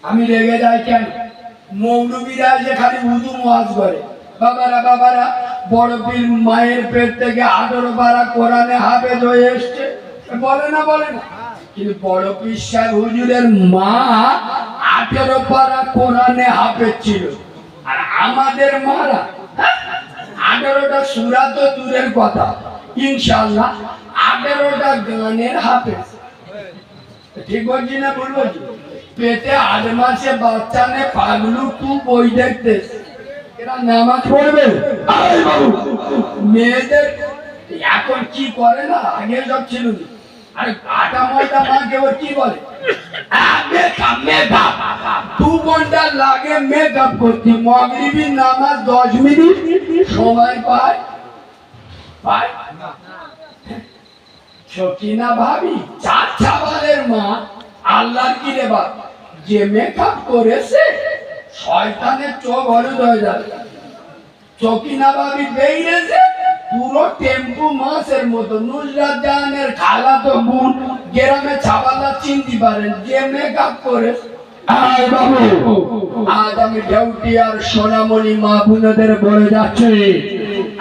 আমি রেগে যাই কেন? মৌলবীরা যে খালি উর্দু ওয়াজ করে, বাবারা বাবারা বড় পীর মায়ের পেট থেকে 18 পারা কোরআনে হাফেজ হয়ে এসছে, বলে না বলে না? কিন্তু বড় পীর সাহেব হুজুরের মা 18 পারা কোরআনে হাফেজ ছিল, আর আমাদের মারা 18টা সূরা তো দূরের কথা, ইনশাআল্লাহ 18টা গানের হাফেজ। ঠিক বলছি না ভুল বলছি? পেটে 8 মাসে বাচ্চা নে পাগলু তু বই দেখতে এরা নামাজ পড়বে? মেয়েদের এখন কি করে না, আগে সব ছিল না। আরে আটা ময়দা মাকে ও কি বলে, মেকআপ 2 ঘন্টা লাগে মেকআপ করতে, মাগরিবের নামাজ 10 মিনিট সময় পায় না। সকিনা ভাবি 4 ছাবালের মা, আল্লাহর কি রে বাপ, যে মেকআপ করেছে শয়তানের চোখ হলুদ হয়ে যাবে। সকিনা ভাবি বেরিয়েছে পুরো টেম্পু মাছের মতো। নুসরাত জাহানের খালাতো বোন গ্রামে ছাবালা চিনতে পারেন, যে মেকআপ করে। আজ আমি ঢেউটি আর সোনামণি মা বোনদের বলে যাচ্ছি,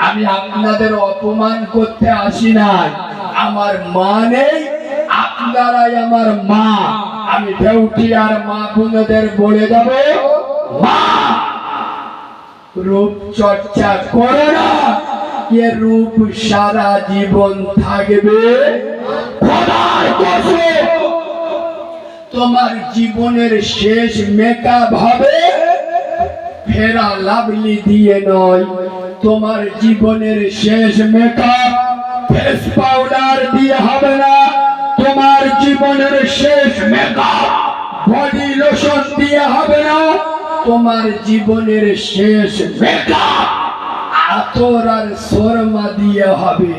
আমি আপনাদের অপমান করতে আসি নাই। আমার মা নেই, আপনারাই আমার মা। আমি ঢেউটি আর মা বোনদের বলে যাব, মা রূপ চর্চা করো না, এ রূপ সারা জীবন থাকবে। খোদার কসম, তোমার জীবনের শেষ মেকআপ হবে ফেরা লাভলি দিয়ে নয়, তোমার জীবনের শেষ মেকআপ ফেস পাউডার দিয়ে হবে না, তোমার জীবনের শেষ মেকআপ বডি লোশন দিয়ে হবে না, তোমার জীবনের শেষ মেকআপ আতর আর সুরমা দিয়ে হবে।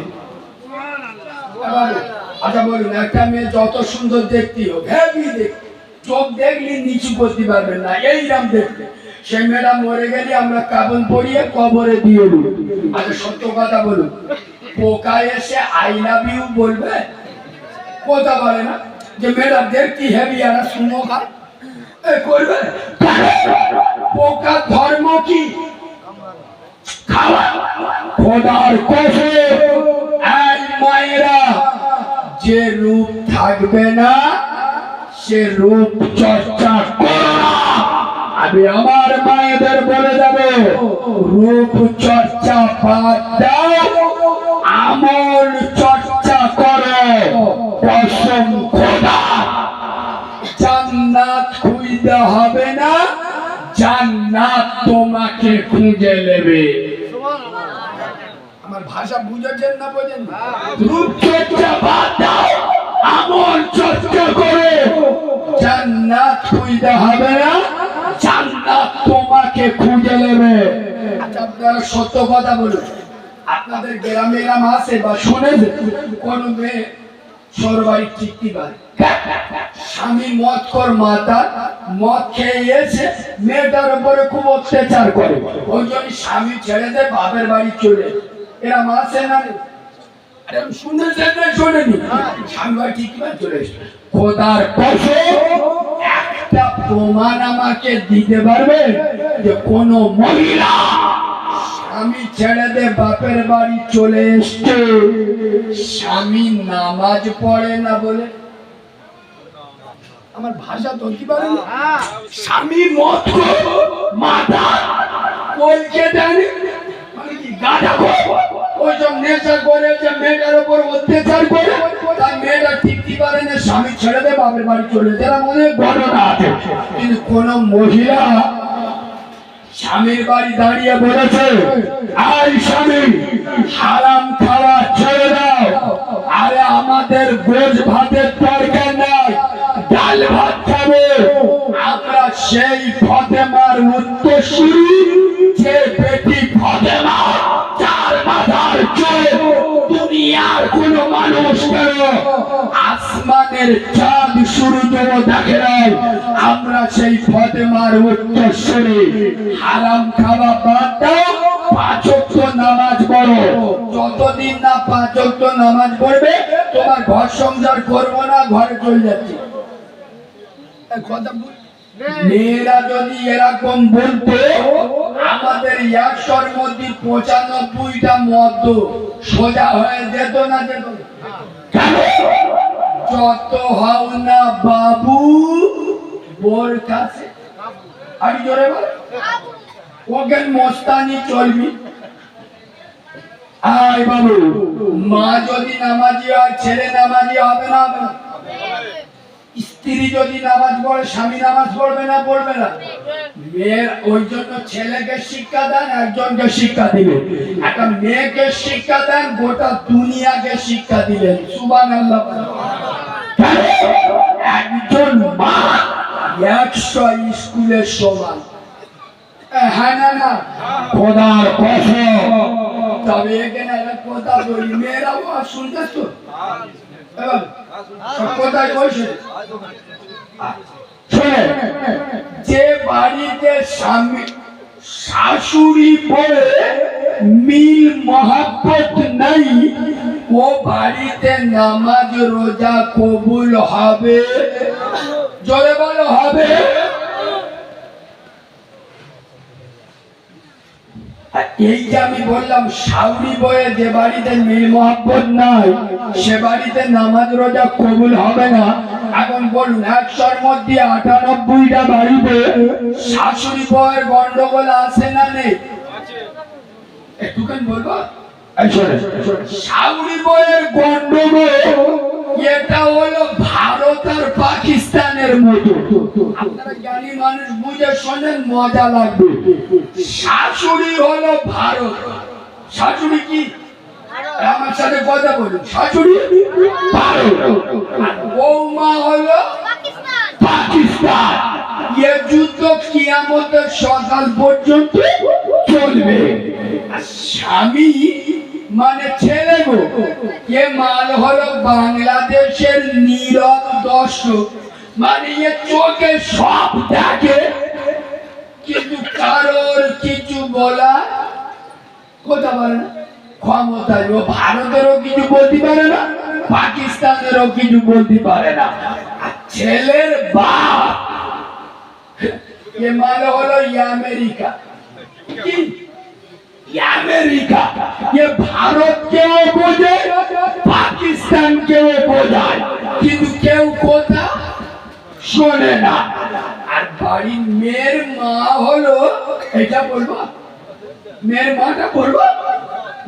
আচ্ছা বলুন, একটা মেয়ে যত সুন্দর দেখতে হোক, হেভি দেখতে, চোখ দেখলে নিচু করতে পারবেন না, এইরকম দেখতে, সেই মেয়েটা মরে গেলে আমরা কাফন পরিয়ে কবরে দিয়ে দিই। আচ্ছা সত্য কথা বলুন, পোকা এসে আই লাভ ইউ বলবে? কথা বলে না যে মেয়েটা দেখতে হেভি আর শুনো খায় করবে? পোকা ধর্ম কি? খাওয়া। খোদার কসম, এই মায়েরা, যে রূপ থাকবে না সে রূপ চর্চা করো না। আমি আমার মায়েদের বলে যাব, রূপ চর্চা বাদ দাও, আমল চর্চা করো। কসম খোদা, জান্নাত খুঁজতে হবে না, জান্নাত তোমাকে খুঁজে নেবে। আমার ভাষা বুঝেছেন না বোঝেন? রূপ চর্চা বাদ দাও, আমল চর্চা করে, জান্নাত খুঁজতে হবে না, জান্নাত তোমাকে খুঁজে নেবে। আচ্ছা আপনারা সত্য কথা বলুন, আপনাদের গ্রামে এরম আছে বা শুনেছেন কোন মেয়ে সরবারি টিকতে পারে? স্বামী মদ কর মাতা, মদ খেয়ে এসে মেয়েটার উপরে খুব অত্যাচার করে, ওই জন্য স্বামী ছেড়ে দেয়, বাপের বাড়ি চলে। এরা মাসে না শুনেছেন না শোনেনি? স্বামী বাড়ি ঠিক চলে এসে। খোদার কসম, একটা প্রমাণ আমাকে দিতে পারবে যে কোন মহিলা স্বামী ছেড়ে দে বাপের বাড়ি চলে এসছে, স্বামী নামাজ পড়ে না বলে? আমার ভাষা ধরতে পারে না? স্বামী মদ মাথা বলছে জানি মানে কি গাধা, ওই সব নেশা করে যে মেয়েটার উপর অত্যাচার করে, তাই মেয়েটা টিকতে পারে না, স্বামী ছেড়ে দে বাপের বাড়ি চলে যায়। অনেক ঘটনা আছে, কিন্তু কোন মহিলা স্বামীর বাড়ি দাঁড়িয়ে বলেছে, আই স্বামী হারাম খাওয়া ছেড়ে দাও, আরে আমাদের গোশ ভাতের দরকার নাই, ডাল ভাত খাবো আমরা। সেই ফাতেমার উত্তরসূরি, যে বেটি ফাতেমা, যার মাথার চুল দুনিয়ার কোন মানুষ কেন আসমানের চাঁদ সূর্য দেখে নাই, আমরা সেই ফাতেমার উত্তরসূরি। হারাম খাওয়া বাদ দাও, 5 ওয়াক্ত নামাজ পড়ো। যতদিন না 5 ওয়াক্ত নামাজ পড়বে, তোমার ঘর সংসার করবো না, ঘরে চলে যাচ্ছে। কথা মেয়েরা যদি এরকম বলতো আমাদের 100-র মধ্যে 95টা মদ্য সোজা হয়ে যেত না যেত? যত হও না বাবু বোর কাছে, আর জোরে বল ওকে মস্তানি চলবি। আয় বাবু, মা যদি নামাজি হয় ছেলে নামাজি হবে না? হবে না? স্ত্রী যদি নামাজ পড়ে স্বামী নামাজ পড়বে না? পড়বে না? মেয়ের ওই জন্য ছেলেকে শিক্ষা দেন, একজনকে শিক্ষা দিবেন। একটা মেয়েকে শিক্ষা দেন, গোটা দুনিয়াকে শিক্ষা দিলেন। সুবহানাল্লাহ। একজন মা 100 স্কুলের সমান। হ্যাঁ না না? খোদার কসম। তবে এখানে একটা কথা বলি, মেয়েরাও শুনতেছ তো? কোথায় বসে যে বাড়িতে স্বামী শাশুড়ি বলে মিল মহব্বত নাই, ও বাড়িতে নামাজ রোজা কবুল হবে? জোরে বলো হবে? এই যে আমি বললাম শাশুড়ি বয়ে যে বাড়িতে মিল মহব্বত নাই সে বাড়িতে নামাজ রোজা কবুল হবে না। এখন বলুন 100-র মধ্যে 98টা বাড়িতে শাশুড়ি বয়ের গন্ডগোল আছে না নেই? একটুখানি বলবো, শাশুড়ি বয়ের গন্ডগোল এটা হলো ভারত আর পাকিস্তানের মতো। আপনারা জ্ঞানী মানুষ বুঝে শোনেন, মজা লাগবে। শাশুড়ি হলো ভারত। শাশুড়ি কি? আমার সাথে কথা বলুন। শাশুড়ি ভারত, বৌমা হলো পাকিস্তান। এ যুদ্ধ কিয়ামতের সকাল পর্যন্ত চলবে। স্বামী মানে ছেলে গো, এ মাল হলো বাংলাদেশের নীরব দর্শক। মানে এ চোখে সব দেখে কিন্তু কারোর কিছু বলা কথা বলে না, ক্ষমতা। ও ভারতেরও কিছু বলতে পারে না, পাকিস্তানেরও কিছু বলতে পারে না। ছেলের বাপ এ মানে হলো আমেরিকা। কি আমেরিকা? ये भारत কেও বোঝে, পাকিস্তান কেও বোঝায়, কিন্তু কেউ কথা শোনে না। আর বাড়ির মেয়ের মা হলো, এটা বলবো মেয়ের মাটা বলবো,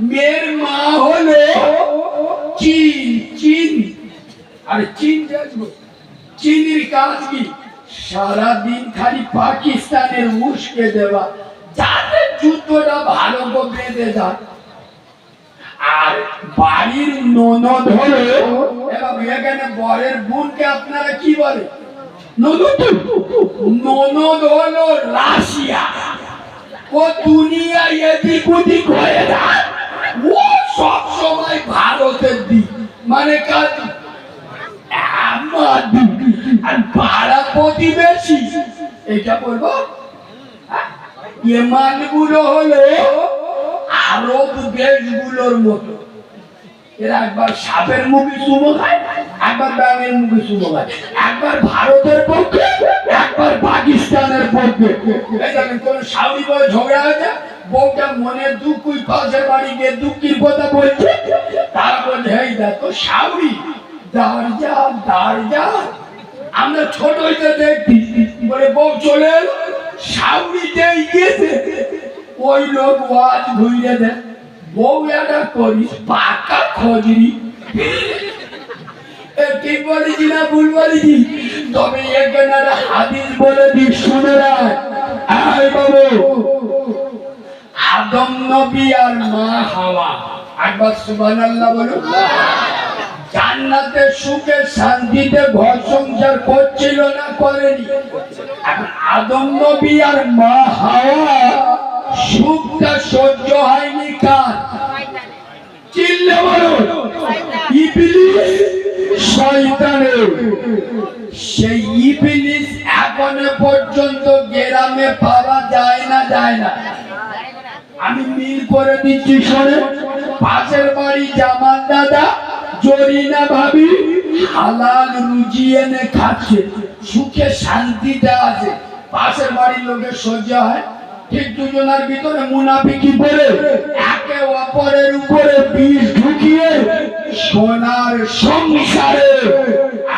মেয়ের মা হলো চীন। চীন আর চীন দেখবো, চীনের কাজ কি? সারাদিন খালি পাকিস্তানের উস্কে দেওয়া, যাতে যুদ্ধটা ভালো করে বেঁধে যায়। আর বাড়ির ননদ হলো, এবং এখানে বরের বোনকে আপনারা কি বলে? ননদ। ননদ হলো রাশিয়া। ও দুনিয়া এদিক ওদিক হয়ে যায়, ও সব সময় ভারতের দিক, মানে কাজ আমার দিক। আর পাড়া প্রতিবেশী এটা বলবো, ইমানগুলো হলো আরব দেশগুলোর মতো। এরা একবার সাপের মুখে চুমো খায়, একবার ব্যাঙের মুখে চুমো খায়, একবার ভারতের পক্ষে, একবার পাকিস্তানের পক্ষে। কোন শাশুড়ি বউ ঝগড়া হয়েছে, বউটা মনের দুঃখ পাশের বাড়ি গিয়ে দুঃখের কথা বলছে, তারা বলছে এই দেখো শাশুড়ি দাঁড় যা দাঁড় যা। আমরা ছোট হইতে দেখছি বলে বউ চলে এলো, শাশুড়ি যেই গেছে ওই লোক ওয়াজ ঘুরে দেয়, বউ এটা করিস পাকা খজরি। ঠিক বলেছি না ভুল বলেছি? তবে এখানে একটা হাদিস বলে দিই, শুনে রাখ। বাবু, আদম নবী আর মা হাওয়া, একবার সুবহানাল্লাহ বলুন। জান্নাতে সুখে শান্তিতে ঘর সংসার করছিল না করেনি? এখন আদম নবী আর মা হাওয়া সুখটা সহ্য হয়নি কার? চিল্লে বলুন, ইবলিস শয়তানের। সেই ইবলিস এখনো পর্যন্ত গ্রামে পাওয়া যায় না, যায় না। আমি মিল করে দিচ্ছি শোনে। পাশের বাড়ি জামাল দাদা জরিনা ভাবি হালাল রুজি এনে খাচ্ছে, সুখে শান্তিতে আছে, পাশের বাড়ির লোকের সহ্য হয়। ঠিক দুজনের ভিতরে মুনাফিকি করে একে অপরের উপরে বিষ ঢুকিয়ে সোনার সংসারে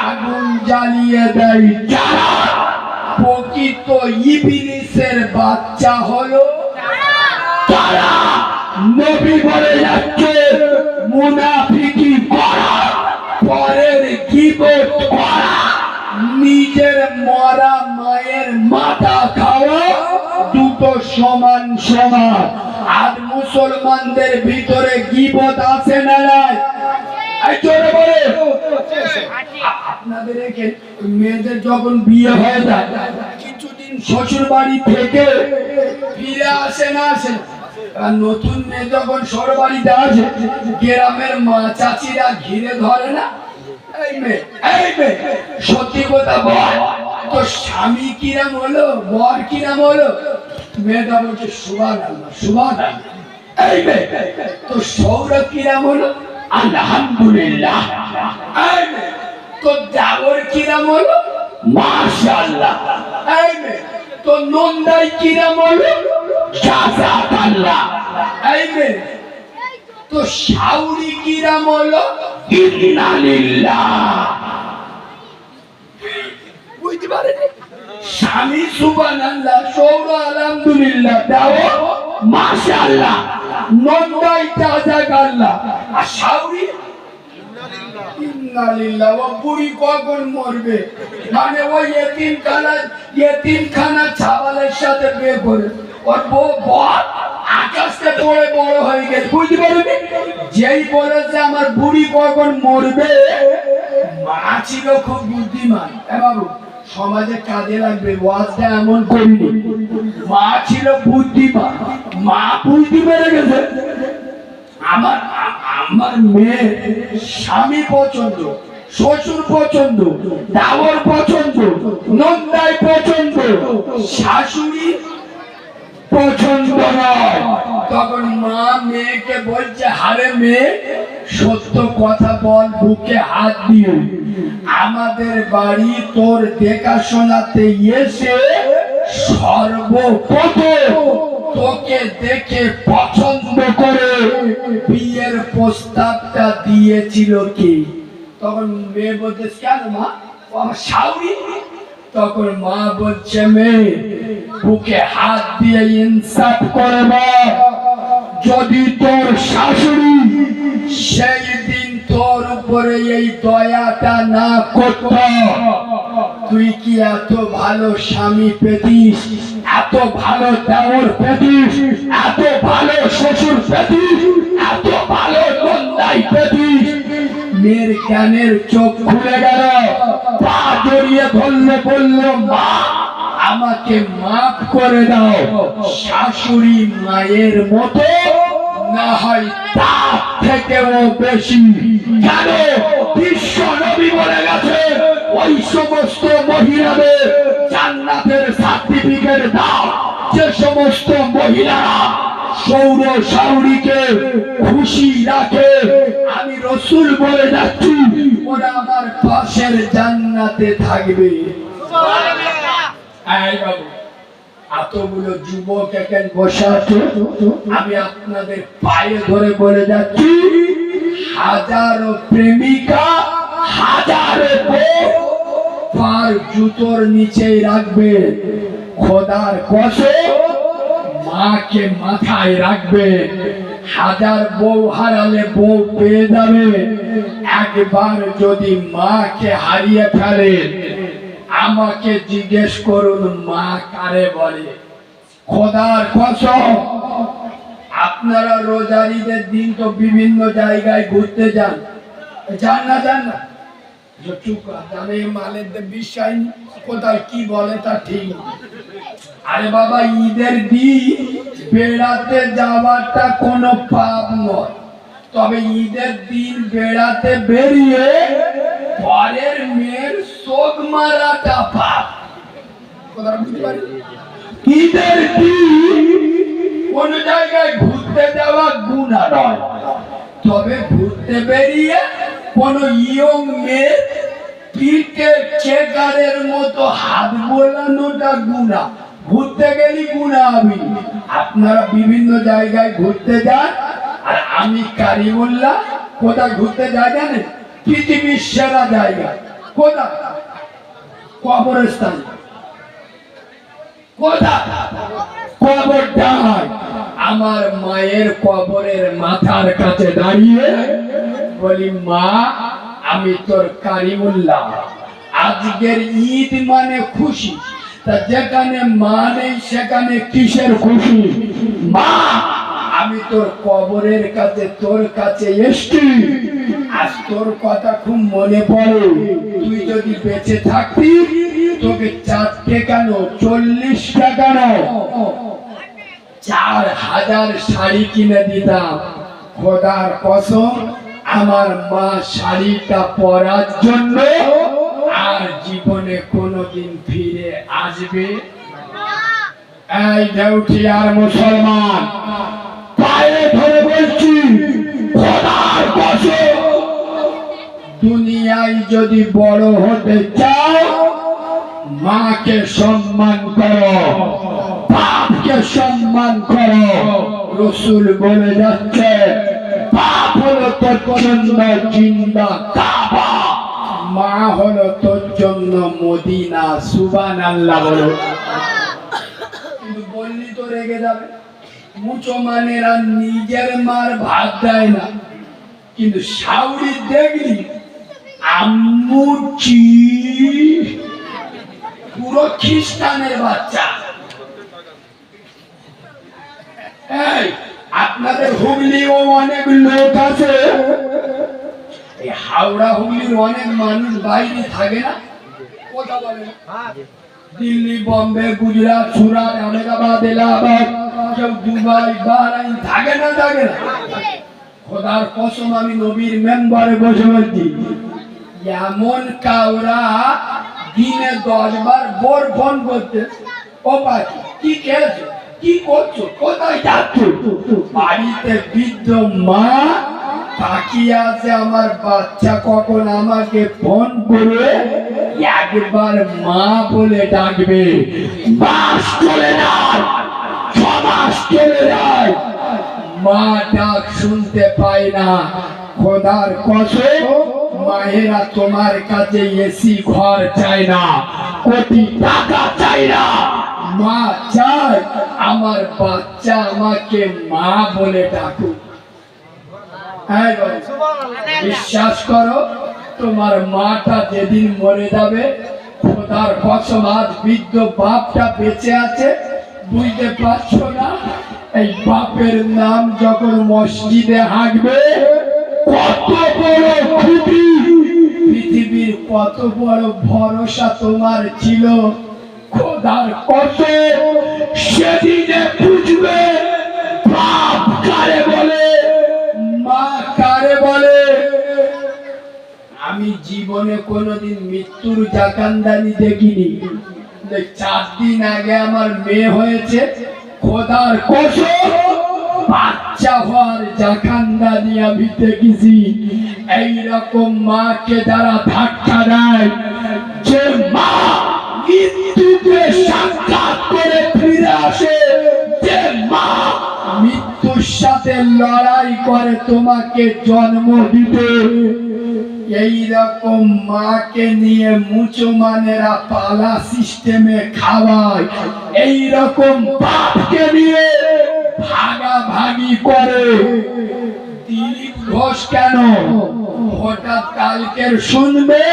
আগুন জ্বালিয়ে দেয় যারা প্রকৃত ইবলিসের বাচ্চা হলো তারা। নবী বলে যাচ্ছে মুনাফিকি করা, পরের গীবত করা, নিজের মরা মায়ের মাথা খাওয়া দুটো সমান সমান। আর মুসলমানদের ভিতরে গীবত আছে না নাই? আপনাদের মেয়েদের যখন বিয়ে হয়ে যায় কিছুদিন শ্বশুর বাড়ি থেকে ফিরে আসে না আসে না, আর নতুন মেয়ে যখন শ্বশুর বাড়িতে আসে গ্রামের মা চাচিরা ঘিরে ধরে না, এই মেয়ে সত্যি কথা বল, তো স্বামী কিরাম হলো, বর কিরাম হলো? মেয়েটা বলছে সুবহানাল্লাহ সুবহানাল্লাহ। এই মেয়ে তো সৌরভ কিরাম হলো? আলহামদুলিল্লাহ। এই মেয়ে তো দেবর কিরাম হলো? মাশাআল্লাহ। এই মেয়ে তো নন্দাই কিরাম হলো? জাযাকাল্লাহ। এই মেয়ে তো শাউরি কিরাম হলো? ইন্নালিল্লাহ। বুঝতে পারেনি? স্বামী সুবহানাল্লাহ, সৌর আলহামদুলিল্লাহ, দেওর মাশাআল্লাহ, নন্দাই জাযাকাল্লাহ, আর শাউরি ইন্নালিল্লাহ। ও বুড়ি কখন মরবে? মানে ওই এতিমখানা ছাবালের সাথে বিয়ে করে ওর বউ বর আকাশকে পড়ে বড় হয়ে গেছে। বুঝতে পারবি? যেই বলেছে আমার বুড়ি কখন মরবে, মা ছিল খুব বুদ্ধিমান। বাবু সমাজে কাজে লাগবে, ওয়াজটা এমন করিনি। মা ছিল বুদ্ধিমান, মা বুদ্ধি বেড়ে গেছে। আমার মেয়ে স্বামী পছন্দ, শ্বশুর পছন্দ, দেওর পছন্দ, নন্দাই পছন্দ, শাশুড়ি পছন্দ নয়। তখন মা মেয়েকে বলছে, হারে মেয়ে সত্য কথা বল, বুকে হাত দিয়ে আমাদের বাড়ি তোর দেখাশোনাতে এসে সর্বপ্রথম তোকে দেখে পছন্দ করে বিয়ের প্রস্তাবটা দিয়েছিল কে? তখন মেয়ে বলছে, কেন মা, ও আমার শাউরি। তখন মা বলছে, মেয়ে বুকে হাত দিয়ে ইনসাফ করে বল, যদি তোর শাশুড়ি সেই দিন তোর উপরে এই দয়াটা না করত, তুই কি এত ভালো স্বামী পেতিস, এত ভালো দেওর পেতিস, এত ভালো শ্বশুর পেতিস, এত ভালো নন্দাই পেতিস? মেয়ের জ্ঞানের চোখ খুলে গেল, পা জড়িয়ে ধরলে বলল, মা আমাকে মাফ করে দাও, শাশুড়ি মায়ের মতো না হয় তার থেকেও বেশি। কেন? বিশ্ব নবী বলে গেছে, ওই সমস্ত মহিলাদের জান্নাতের সার্টিফিকেট দাও যে সমস্ত মহিলারা সৌর শাশুড়িকে খুশি রাখে। আমি রাসূল বলে যাচ্ছি, ওরা আমার পাশের জান্নাতে থাকবে। এতগুলো যুবক এখানে বসে আছে, আমি আপনাদের পায়ে ধরে বলে যাচ্ছি, হাজারো প্রেমিকা হাজারো বউ পার জুতোর নিচেই রাখবে। খোদার কসম, মাকে মাথায় রাখবে। হাজার বউ হারালে বউ পেয়ে যাবে, একবার যদি মাকে হারিয়ে ফেলে আমাকে জিজ্ঞেস করুন মা কারে বলে। খোদার কসম, আপনারা রোজার ঈদের দিন তো বিভিন্ন জায়গায় ঘুরতে যান, যান না? যান না? জানে মালের বিশ্বাস কোথায় কি বলে তা ঠিক। আরে বাবা, ঈদের দিন বেড়াতে যাওয়াটা কোনো পাপ নয়, তবে ঈদের দিন বেড়াতে বেরিয়ে পরের মেয়ের শোক মারাটা পাপ। ঈদের দিন কোন জায়গায় ঘুরতে যাওয়া গুনাহ নয়, তবে ঘুরতে বেরিয়ে কোন ইয়ং মেয়ে পিঠে চেকারের মতো হাত বোলানোটা গুনাহ, ঘুরতে গেলি গুনাহ হবে। আপনারা বিভিন্ন জায়গায় ঘুরতে যান, আর আমি কারিমুল্লাহ কোথায় ঘুরতে যাই জানেন? পৃথিবীর সেরা জায়গা কোথায়? কবরস্থান। কোথায়? কবরটায়। আমার মায়ের কবরের মাথার কাছে দাঁড়িয়ে বলি, মা আমি তোর কারিমুল্লাহ, আজকের ঈদ মানে খুশি, তা যেখানে মা নেই সেখানে কিসের খুশি? মা আমি তোর কবরের কাছে তোর কাছে এসছি, আজ তোর কথা খুব মনে পড়ে। তুই যদি বেঁচে থাকতি তোকে 4 কেন 40 টাকা 4000 শাড়ি কিনে দিতাম। খোদার কসম আমার মা শাড়িটা পরার জন্য আর জীবনে কোনোদিন ফিরে আসবে। এই দেউটিয়ার মুসলমান, পায়ে ধরে বলছি, খোদার কসম দুনিয়ায় যদি বড় হতে চাও মাকে সম্মান করো, বাপকে সম্মান করো। রসুল বলে যাচ্ছে বাপ হলো তোর জন্য জিন্দা কাবা, মা হলো তোর জন্য মদিনা। সুবহানাল্লাহ বলো। কিন্তু বললি তো রেগে যাবে। মুসলমানেরা নিজের মার ভাত দেয় না, কিন্তু শাউরি দেখলি আম্মুচি, পুরো খ্রিস্টানের বাচ্চা। এই আপনাদের হুগলিও অনেক লোক আছে, এই হাওড়া হুগলির অনেক মানুষ বাইরে থাকে না, কথা বলে দিল্লি, বম্বে, গুজরাট, সুরাট, আহমেদাবাদ, এলাহাবাদ, কেউ দুবাই, বাহরাইন থাকে না, থাকে না। খোদার কসম আমি নবীর মেম্বারে বসে বলছি, এমন কাউরা দিনে 10 বার বোর ফোন করতে, ও পাখি কি খেয়েছো, কি করছো, কোথায় যাচ্ছ? বাড়িতে বৃদ্ধ মা তাকিয়ে আছে, আমার বাচ্চা কখন আমাকে ফোন করে একবার মা বলে ডাকবে। মাস চলে যায়, 6 মাস চলে যায়, মা ডাক শুনতে পায় না। খোদার কসম মায়েরা তোমার কাছে এসি ঘর চায় না, কোটি টাকা চায় না, মা চায় আমার বাচ্চা আমাকে মা বলে ডাকুক। বিশ্বাস করো, তোমার মাটা যেদিন মরে যাবে, খোদার কসম আজ বৃদ্ধ বাপটা বেঁচে আছে, বুঝতে পারছো না? এই বাপের নাম যখন মসজিদে হাঁকবে, কত বড় খুঁটি, পৃথিবীর কত বড় ভরসা তোমার ছিল। খোদার কসম সেদিনে বুঝবে বাপ কারে বলে, মা কারে বলে। আমি জীবনে কোনোদিন মৃত্যুর জাকান্দানি দেখিনি। 4 দিন আগে আমার মেয়ে হয়েছে, খোদার কসম বাচ্চা হওয়ার জাকান্দানি আমি দেখেছি। এইরকম মাকে যারা ধাক্কা দেয়, যে মা মৃত্যুকে সাক্ষাৎ করে ফিরে আসে, যে মা মৃত্যুর সাথে লড়াই করে তোমাকে জন্ম দিতে, এইরকম মাকে নিয়ে মুসলমানেরা পালা সিস্টেমে খাওয়ায়, এইরকম বাপকে নিয়ে ভাগাভাগি করে। দিলীপ ঘোষ কেন হঠাৎ কালকের শুনবে,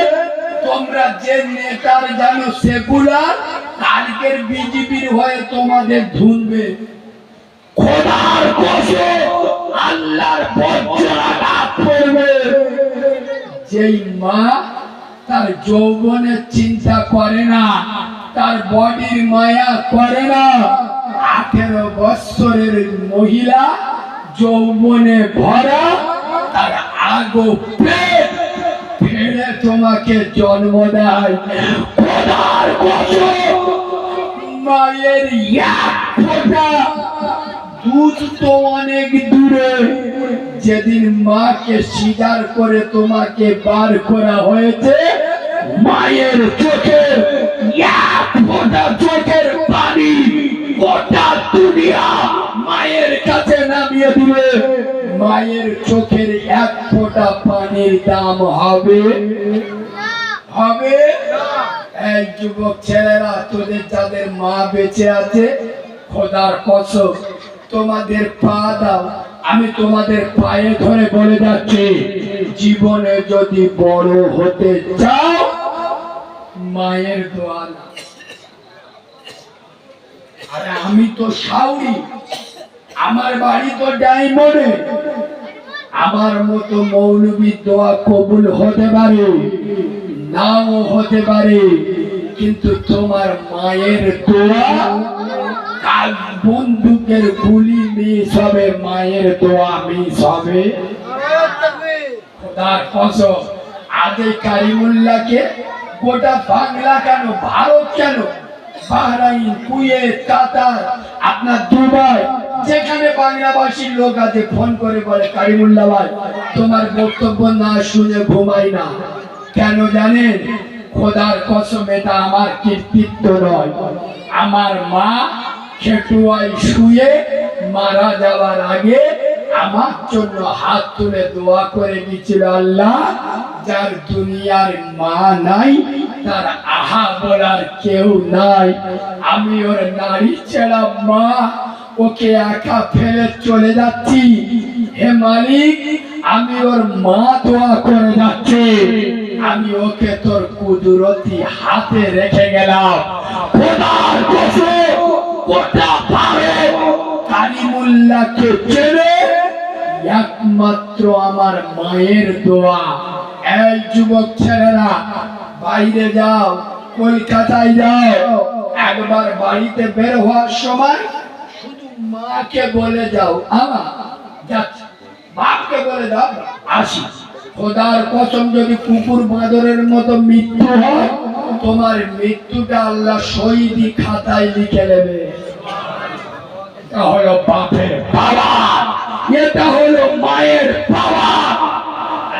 তোমরা যে নেতার জানো সেকুলার, কালকের বিজেপির হয়ে তোমাদের ধুনবে। খোদার কসম আল্লাহর বজ্রাঘাত করবে। যেই মা তার যৌবনের চিন্তা করে না, তার বডির মায়া করে না, 18 বছরের মহিলা যৌবনে ভরা, তার আগো পেট ফেলে তোমাকে জন্ম দেয়। খোদার কসম মায়ের এক ফোঁটা দুধ তো অনেক দূরে, যেদিন মাকে সিজার করে তোমাকে বার করা হয়েছে, মায়ের চোখের এক ফোঁটা চোখের পানি গোটা দুনিয়া মায়ের কাছে নামিয়ে দিবে। মায়ের চোখের এক ফোঁটা পানির দাম হবে হবে? এই যুবক ছেলেরা, তোদের যাদের মা বেঁচে আছে, খোদার কসম তোমাদের পা দাও, আমি তোমাদের পায়ে ধরে বলে যাচ্ছি, জীবনে যদি বড় হতে চাও মায়ের দোয়া নাও। আরে আমি তো সাউরি, আমার বাড়ি তো ডায়মন্ডে, আমার মতো মৌলবীর দোয়া কবুল হতে পারে নাও হতে পারে, কিন্তু তোমার মায়ের দোয়া কাল বন্দুকের গুলি মিস হবে, মায়ের দোয়া মিস হবে। খোদার কসম, আজ এই কারিমুল্লাহকে গোটা বাংলা কেন, ভারত কেন, বাহরাইন, কুয়েত, কাতার, আপনার দুবাই, যেখানে বাংলাভাষীর লোক আছে, ফোন করে বলে কারিমুল্লাহ ভাই তোমার বক্তব্য না শুনে ঘুমাই না। কেন জানেন? খোদার কসম এটা আমার কৃতিত্ব নয়। আমার মা খেটুয়ায় শুয়ে মারা যাওয়ার আগে আমার জন্য হাত তুলে দোয়া করে দিয়েছিল, আল্লাহ যার দুনিয়ার মা নাই তার আহা বলার কেউ নাই, আমি ওর নারী ছেড়া মা, ওকে একা ফেলে চলে যাচ্ছি, হে মালিক আমি ওর মা দোয়া করে যাচ্ছি, আমি ওকে তোর কুদরতি হাতে রেখে গেলাম। খোদার কসম গোটা ভারত কারিমুল্লাহকে চেনে একমাত্র আমার মায়ের দোয়া। এই যুবক ছেলেরা, বাইরে যাও, কলকাতায় যাও, একবার বাড়িতে বের হওয়ার সময় শুধু মাকে বলে যাও আমার যাচ্ছি, বাপকে বলে দাও আসি। খোদার কসম যদি কুকুর বাঁদরের মতো মৃত্যু হয়, তোমার মৃত্যুটা আল্লাহ শহীদি খাতায় লিখে নেবে। এটা হলো বাপের পাওয়া, এটা হলো মায়ের পাওয়া।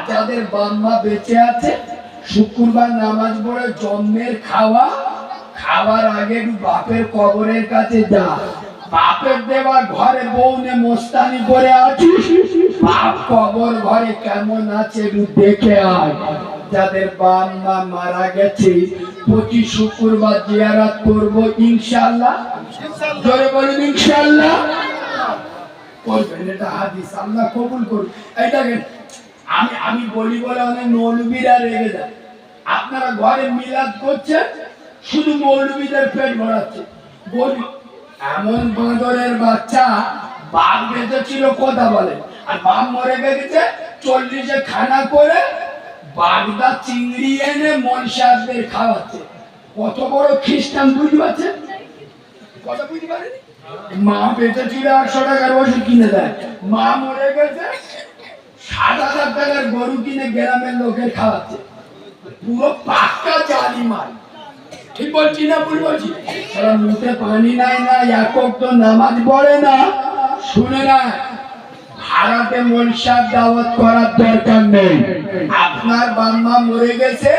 যাদের বাম্মা বেঁচে আছে, শুক্রবার নামাজ পড়ে জন্মের খাওয়ার আগে বাপের কবরের কাছে যা, বাপের দেওয়া ঘরে বউনে মোস্তানি করে আছিস, বাপ কবর ঘরে কেমন আছে একটু দেখে আয়। যাদের বাপ মা মারা গেছে প্রতি শুক্রবার জিয়ারত করবো ইনশাআল্লাহ, জোরে বলুন ইনশাআল্লাহ করবেন, এটা হাদিস, আল্লাহ কবুল করুন। এই দেখেন আমি বলি বলে অনেক মৌলবীরা রেগে যায়, আপনারা ঘরে মিলাদ করছেন, শুধু মৌলবীদের পেট ভরাচ্ছে। বলি এমন বাঁদরের বাচ্চা, বাপ বেঁচে ছিল কথা বলে, আর বাপ মরে গেছে 40-এ খানা করে বাগদা চিংড়ি এনে মনসাদের খাওয়াচ্ছে। কত বড় খ্রিস্টান বুঝতে পারছেন? কথা বুঝতে পারেনি? মা বেঁচে ছিল 800 টাকার ওষুধ কিনে দেয়, মা মরে গেছে 7,000 টাকার গরু কিনে গ্রামের লোকের খাওয়াচ্ছে। পুরো পাক্কা জালিমাল। ঠিক বলছি না ভুল বলছি? সারা মুখে পানি নাই না, একক তো নামাজ পড়ে না। শুনে না, ভাড়াতে মনসার দাওয়াত করার দরকার নেই। আপনার বাম্মা মরে গেছে,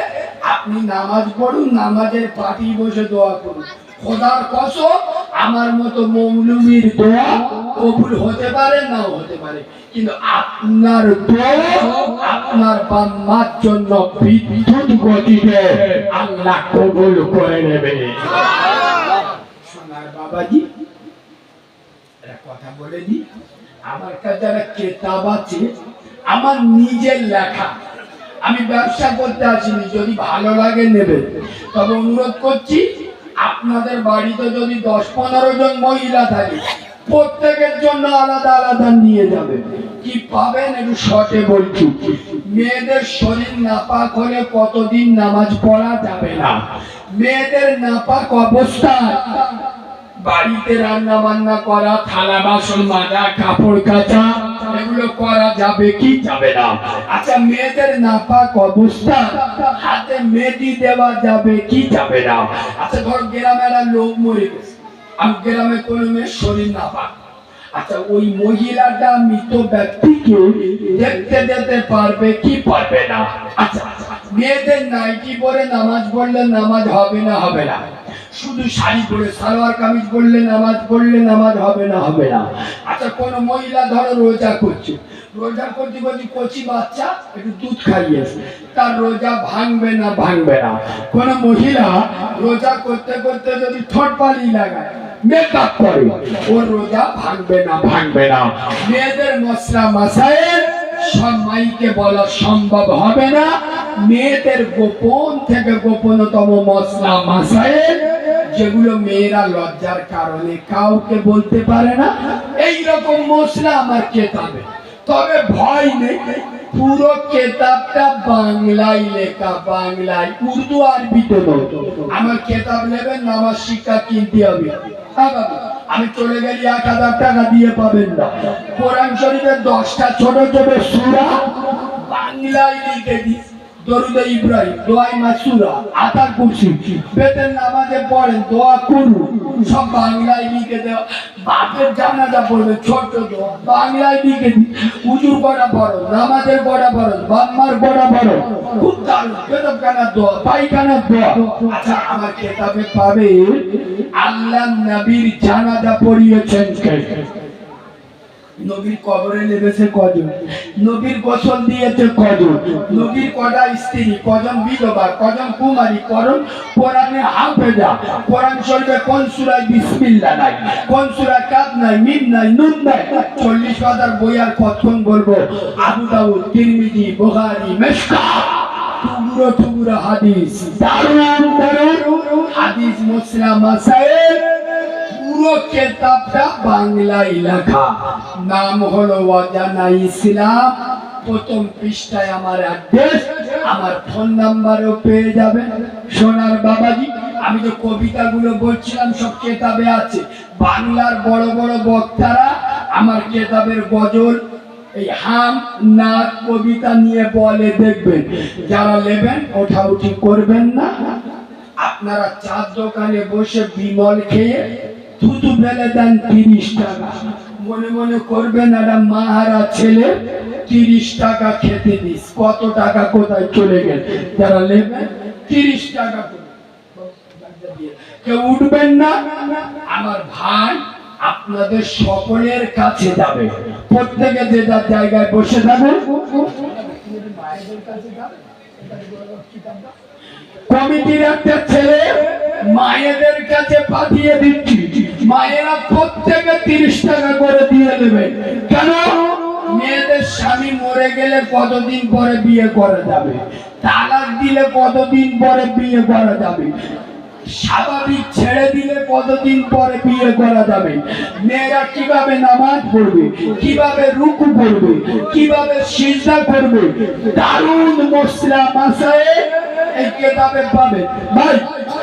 আপনি নামাজ পড়ুন, নামাজের পাটি বসে দোয়া করুন। খোদার কসম আমার মতো মৌলবীর দোয়া কবুল হতে পারে নাও হতে পারে, কিন্তু আপনার দোয়া আপনার বাম্মার জন্য বিদ্যুৎ গতিতে আল্লাহ কবুল করে নেবে। সোনার বাবাজি একটা কথা বলে দিই, আমার কাছে যারা কিতাব আছে আমার নিজের লেখা, আমি ব্যবসা করতে আসিনি, যদি ভালো লাগে নেবে। তবে অনুরোধ করছি আপনাদের বাড়িতে যদি 10-15 জন মহিলা থাকে, প্রত্যেকের জন্য আলাদা আলাদা নিয়ে যাবে। কি পাবেন একটু শর্টে বলছি। মেয়েদের শরীর নাপাক হলে কতদিন নামাজ পড়া যাবে না। মেয়েদের নাপাক অবস্থায় বাড়িতে রান্না বান্না করা, থালা বাসন মাজা, কাপড় কাচা, এগুলো করা যাবে কি যাবে না? আচ্ছা, মেয়েদের নাপাক অবস্থা হাতে মেহেদি দেওয়া যাবে কি যাবে না? আচ্ছা, ধর গ্রামের লোক মরে গেছে, আর গ্রামে কোনো মেয়ের শরীর নাপাক, আচ্ছা ওই মহিলাটা মৃত ব্যক্তিকে দেখতে যেতে পারবে কি পারবে না? আচ্ছা মেয়েদের নাইটি পরে নামাজ পড়লে নামাজ হবে না হবে না? শুধু শাড়ি পরে সালোয়ার কামিজ পরলে নামাজ হবে না হবে না? আচ্ছা কোন মহিলা ধরো রোজা করছে, রোজা করতে করতে কচি বাচ্চা একটু দুধ খাইয়েছে, তার রোজা ভাঙবে না ভাঙবে না? কোন মহিলা রোজা করতে করতে যদি ঠোঁট পালি লাগায়, মেকআপ করে, ওর রোজা ভাঙবে না ভাঙবে না? মেয়েদের মশলা মাসায়েল সব মাইকে বলা সম্ভব হবে না। মেয়েদের গোপন থেকে গোপনতম মশলা মাসায়েল যেগুলো মেয়েরা লজ্জার কারণে কাউকে বলতে পারে না, এইরকম মশলা আমার কেতাবে। তবে ভয় নেই, পুরো কেতাবটা বাংলায় লেখা, বাংলায়, উর্দু আরবিতে নয়। আমার কেতাব নেবেন, নামাজ শিক্ষা কিনতে হবে। আমি চলে গেলে 1000 টাকা দিয়ে পাবেন না। কোরআন শরীফের 10টা ছোট ছোট সূরা বাংলায় লিখে দিই। দরুদ ইব্রাহিম, দোয়া মাসুরা, আয়াতুল কুরসি, বেতের নামাজে পড়েন, দোয়া কুরু, সব বাংলায় লিখে দেওয়া। বাপের জানাজা পড়বে, ছোট দোয়া বাংলায় লিখে দিই। উজু করা পড়ো, নামাজের পড়া পড়ো, বাম্মার পড়া পড়ো, খুব দারুণ। বেদবখানার দোয়া, পায়খানার দোয়া। আচ্ছা আমার কেতাবে পাবে আল্লাহ নবীর জানাজা পড়িয়েছেন কে? নবীর কবরে নেমেছে কজন? নবীর গোসল দিয়েছে কজন? নবীর কটা স্ত্রী, কজন বিধবা, কজন কুমারী, কজন কোরআনে হাফেজা? কোরআন শরীফে কোন সূরায় বিসমিল্লাহ নাই, কোন সূরায় কাফ নাই, মিম নাই, নুন নাই? 40,000 বই আর কতক্ষণ বলবো? আবু দাউদ, তিরমিজি, বুখারী, মিশকাত, টুকরো টুকরো হাদিস, দারুণ দারুণ হাদিস, মুসলিম মাসাইল, পুরো কেতাবটা বাংলায় লেখা। নাম হলো ওয়াজানা ইসলাম। প্রথম পৃষ্ঠায় আমার অ্যাড্রেস, আমার ফোন নাম্বারও পেয়ে যাবেন। সোনার বাবাজি, আমি যে কবিতাগুলো বলছিলাম সব কেতাবে আছে। বাংলার বড় বড় বক্তারা আমার কেতাবের গজল, এই হাম নাচ কবিতা নিয়ে বলে, দেখবেন। যারা নেবেন ওঠা উঠি করবেন না। আপনারা চার দোকানে বসে বিমল খেয়ে থুতু ফেলে দেন 30 টাকা। মনে মনে করবেন একটা মাহারা ছেলে 30 টাকা খেতে দিস, কত টাকা কোথায় চলে গেল? যারা নেবেন 30 টাকা কেউ উঠবেন না। আমার ভাই আপনাদের সকলের কাছে যাবে, প্রত্যেকে যে যার জায়গায় বসে যাবে। কমিটির একটা ছেলে মায়েদের কাছে পাঠিয়ে দিচ্ছি, মায়েরা প্রত্যেকে 30 টাকা করে দিয়ে দেবে। কেন? মেয়েদের স্বামী মরে গেলে কতদিন পরে বিয়ে করা যাবে? তালাক দিলে কতদিন পরে বিয়ে করা যাবে? স্বাভাবিক ছেড়ে দিলে কতদিন পরে বিয়ে করা যাবে? মেয়েরা কিভাবে নামাজ পড়বে, কিভাবে রুকু করবে, কিভাবে সিজদা করবে, দারুণ মশলা মাসায়ে এই কেতাবে পাবে। ভাই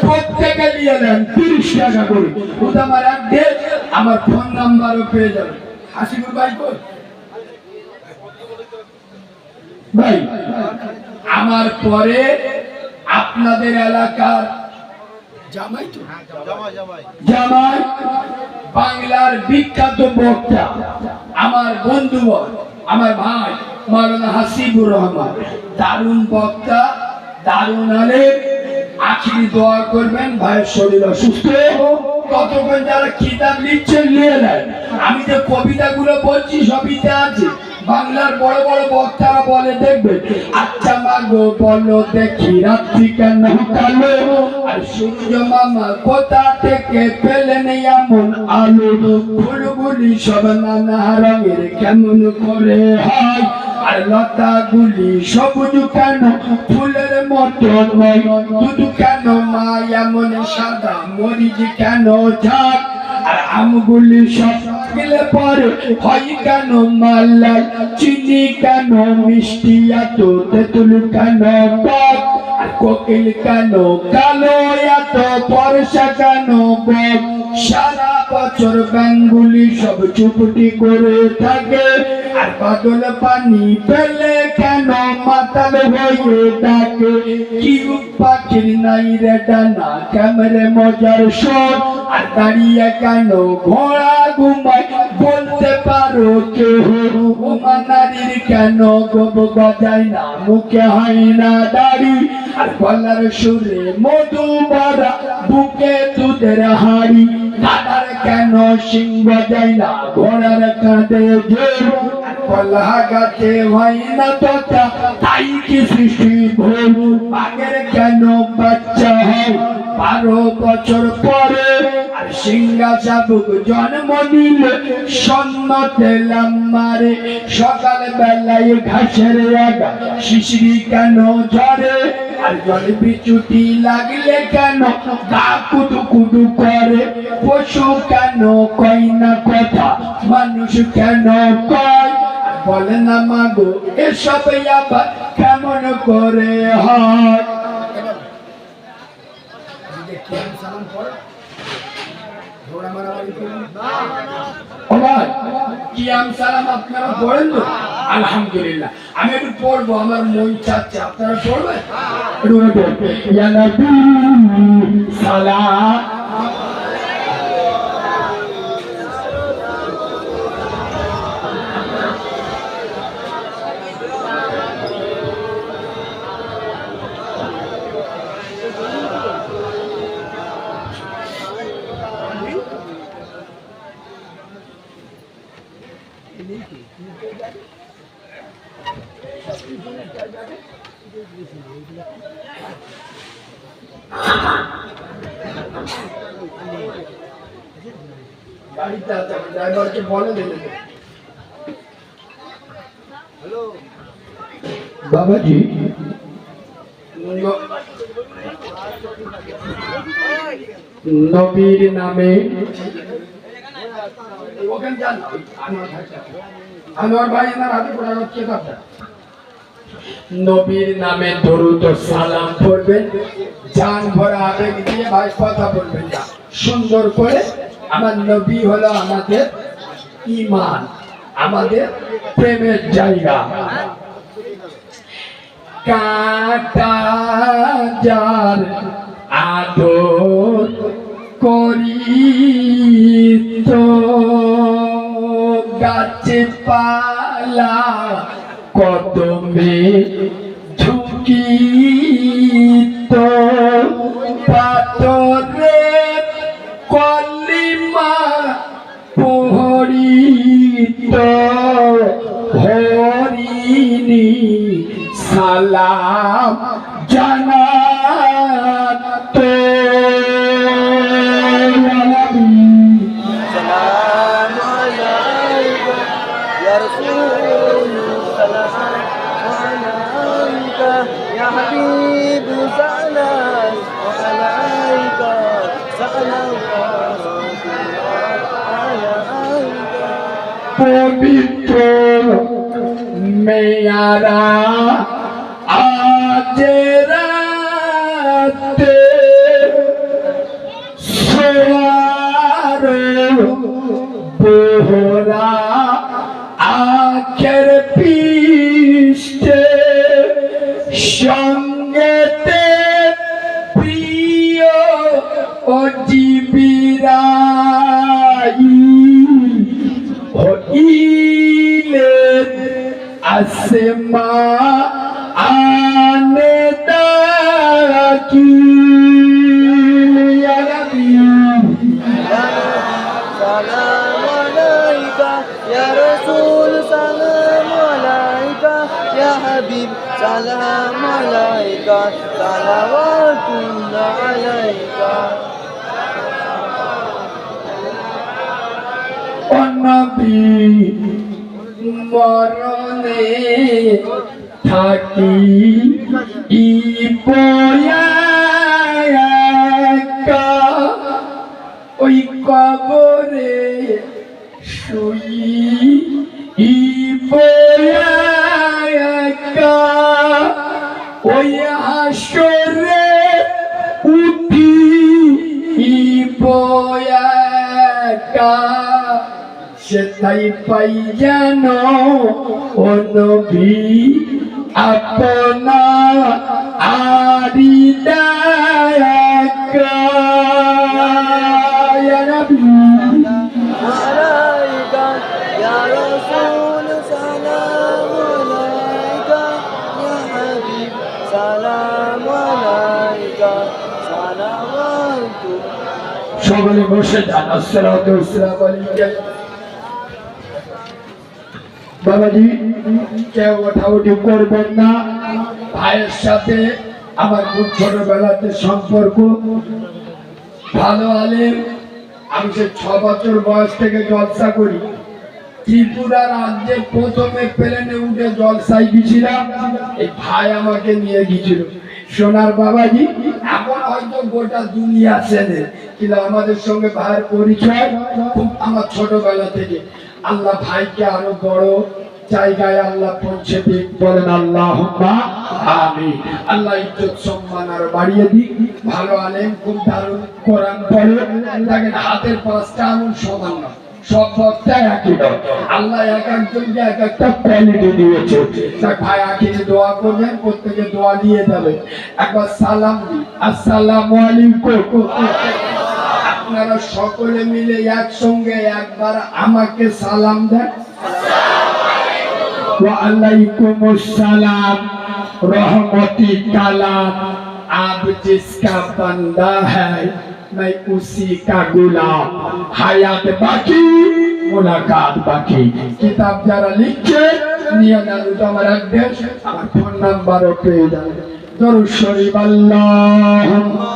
প্রত্যেকে নিয়ে নেন 30 টাকা করে। ওটা আমার অ্যাড্রেস, আমার ফোন নাম্বারও পেয়ে যাবে। হাসিবুল ভাই কই? ভাই আমার পরে আপনাদের এলাকার জামাই তো, জামাই বাংলার বিখ্যাত বক্তা, আমার বন্ধু, আমার ভাই মাওলানা হাসিবুর রহমান, দারুণ বক্তা, দারুণ আলেম। আখিরি দোয়া করবেন, ভাইয়ের শরীর অসুস্থ। কতক্ষণ যারা কিতাব লিখছেন নিয়ে নেন। আমি যে কবিতাগুলো বলছি সবইতে আছে। বাংলার বড় বড় বক্তারা বলে, দেখবে, আচ্ছা মাগো বলো দেখি রাত্রি কেন কালো, আর সূর্য মামা কোথা থেকে পেলেন এমন আলো, ফুলগুলি সব নানা রঙের কেমন করে হয়, আর লতাগুলি সবুজ কেন ফুলের মতো নয়, দুধ কেন মা এমন সাদা, মরিচ কেন ঝাঁক, আর আমগুলি সব গেলে পরে হয় কেন মালাই, চিনি কেন মিষ্টি, এত তেঁতুল কেন টক, আর কোকিল কেন কালো, এত বর্ষা কেন বক, সারা বছর ব্যাঙগুলি সব চুপটি করে থাকে, আর বাদল পানি পেলে কেন মাতাল হয়ে ডাকে, কি পাখির নাই রে ডানা, কেমন মজার শোন, আর দাঁড়িয়ে কেন ঘোড়া ঘুমায়, বলতে পারো কেহ ওমা নারীর কেন গোব গজায় না মুখে হয় না দাড়ি আর গলার সুরে মধু ভরা বুকে দুধের হাড়ি দাদার কেন সিং গজায় না ঘোড়ার কাঁধে জোর কলা গাছে হয় না তোতা তাই কি সৃষ্টি ভুল বাঘের কেন বাচ্চা হয় 12 বছর পরে আর সিংহা শাবক জন্ম দিলে সন্ন তেলাম মারে সকাল বেলায় ঘাসের আগা শিশিরি কেন ঝরে আর জল বিচুটি লাগলে কেন গা কুটু কুটু করে পশু কেন কয় না কথা মানুষ কেন কয় বলে না মাগো এসব আবার কেমন করে হয় কিয়াম সালাম আপনারা পড়েন তো আলহামদুলিল্লাহ আমি একটু পড়বো আমার মন চাচ্ছে আপনারা পড়বেন ইয়া নবী সালাম ड्राइवरকে বলে দেবে হ্যালো বাবাজি নবীর নামে ওখানে যান আমার ভাই আমার হাতে পড়া হচ্ছে কথা নবীর নামে দরুদ ও সালাম পড়বেন জান ভরা আবেগ দিয়ে ভাই কথা বলবেন না সুন্দর করে আমার নবী হলো আমাদের ঈমান আমাদের প্রেমের জায়গা কাটা যার আদর করি তো গাছে পালা কদমে ঝুঁকি তো পাতরে কলিমা পড়িত হরিণী সালাম জানাত পবিত্র মেয়ারা আজ রাতে সোয়ার পোহরা আখের পৃষ্ঠে সঙ্গেতে প্রিয় ও জীবিরাই হইলে আসমা আনে ডাকি ইয়া নবী সালাম আলাইকা ইয়া রাসূল সালাম আলাইকা ইয়া হাবিব সালাম আলাইকা সালাওয়াতুল্লাহ আলাইকা ও নবী মরণে থাকি ইপয়াকা ওই কবরে শুই ইপয়াকা ওই হাসরে উঠি ইপয়াকা সেটাই পাই যেন ও নবী আপনা আরি দায়াকা ইয়া নবী আলাইকা সকলে বসে যান। আসসালাতু ওয়াসসালামু আলাইকা। বাবাজি কেউ ওঠাউঠি করবেন না। ভাইয়ের সাথে আমার খুব ছোটবেলাতে সম্পর্ক, ভালো আলেম। আমি সে 6 বছর বয়স থেকে জলসা করি। ত্রিপুরা রাজ্যে প্রথমে প্লেনে উঠে জলসায় গেছিলাম, এই ভাই আমাকে নিয়ে গিয়েছিল। সোনার বাবাজি এখন হয়তো গোটা দুনিয়া চেনে, কিন্তু আমাদের সঙ্গে ভাইয়ের পরিচয় খুব আমার ছোটবেলা থেকে। আল্লাহ ভাইকে আরো বড় জায়গায় আল্লাহ পৌঁছে দিক, বলেন আল্লাহুম্মা আমিন। আল্লাহ ইজ্জত সম্মান আরো বাড়িয়ে দিক। ভালো আলেম, খুব দারুণ কোরআন পড়ে। দেখেন হাতের 5টা আঙুল সমান না, সব বক্তা একই নয়। আল্লাহ এক একজনকে এক একটা কোয়ালিটি দিয়েছে। তাই ভাই আখিরে দোয়া করবেন, প্রত্যেকে দোয়া দিয়ে যাবে। একবার সালাম দিই, আসসালামু আলাইকুম। আপনারা সকলে মিলে একসঙ্গে একবার আমাকে সালাম দেন। वालेकुम अस्सलाम रहमती कलाम आप जिसका बंदा है मैं उसी का गुलाम हयात बाकी मुलाकात बाकी। किताब যারা লিখছে নিয়ে নেন, আমার অ্যাড্রেস, আমার ফোন নাম্বারও পেয়ে যাবেন। দরুদ শরীফ আল্লাহুম্মা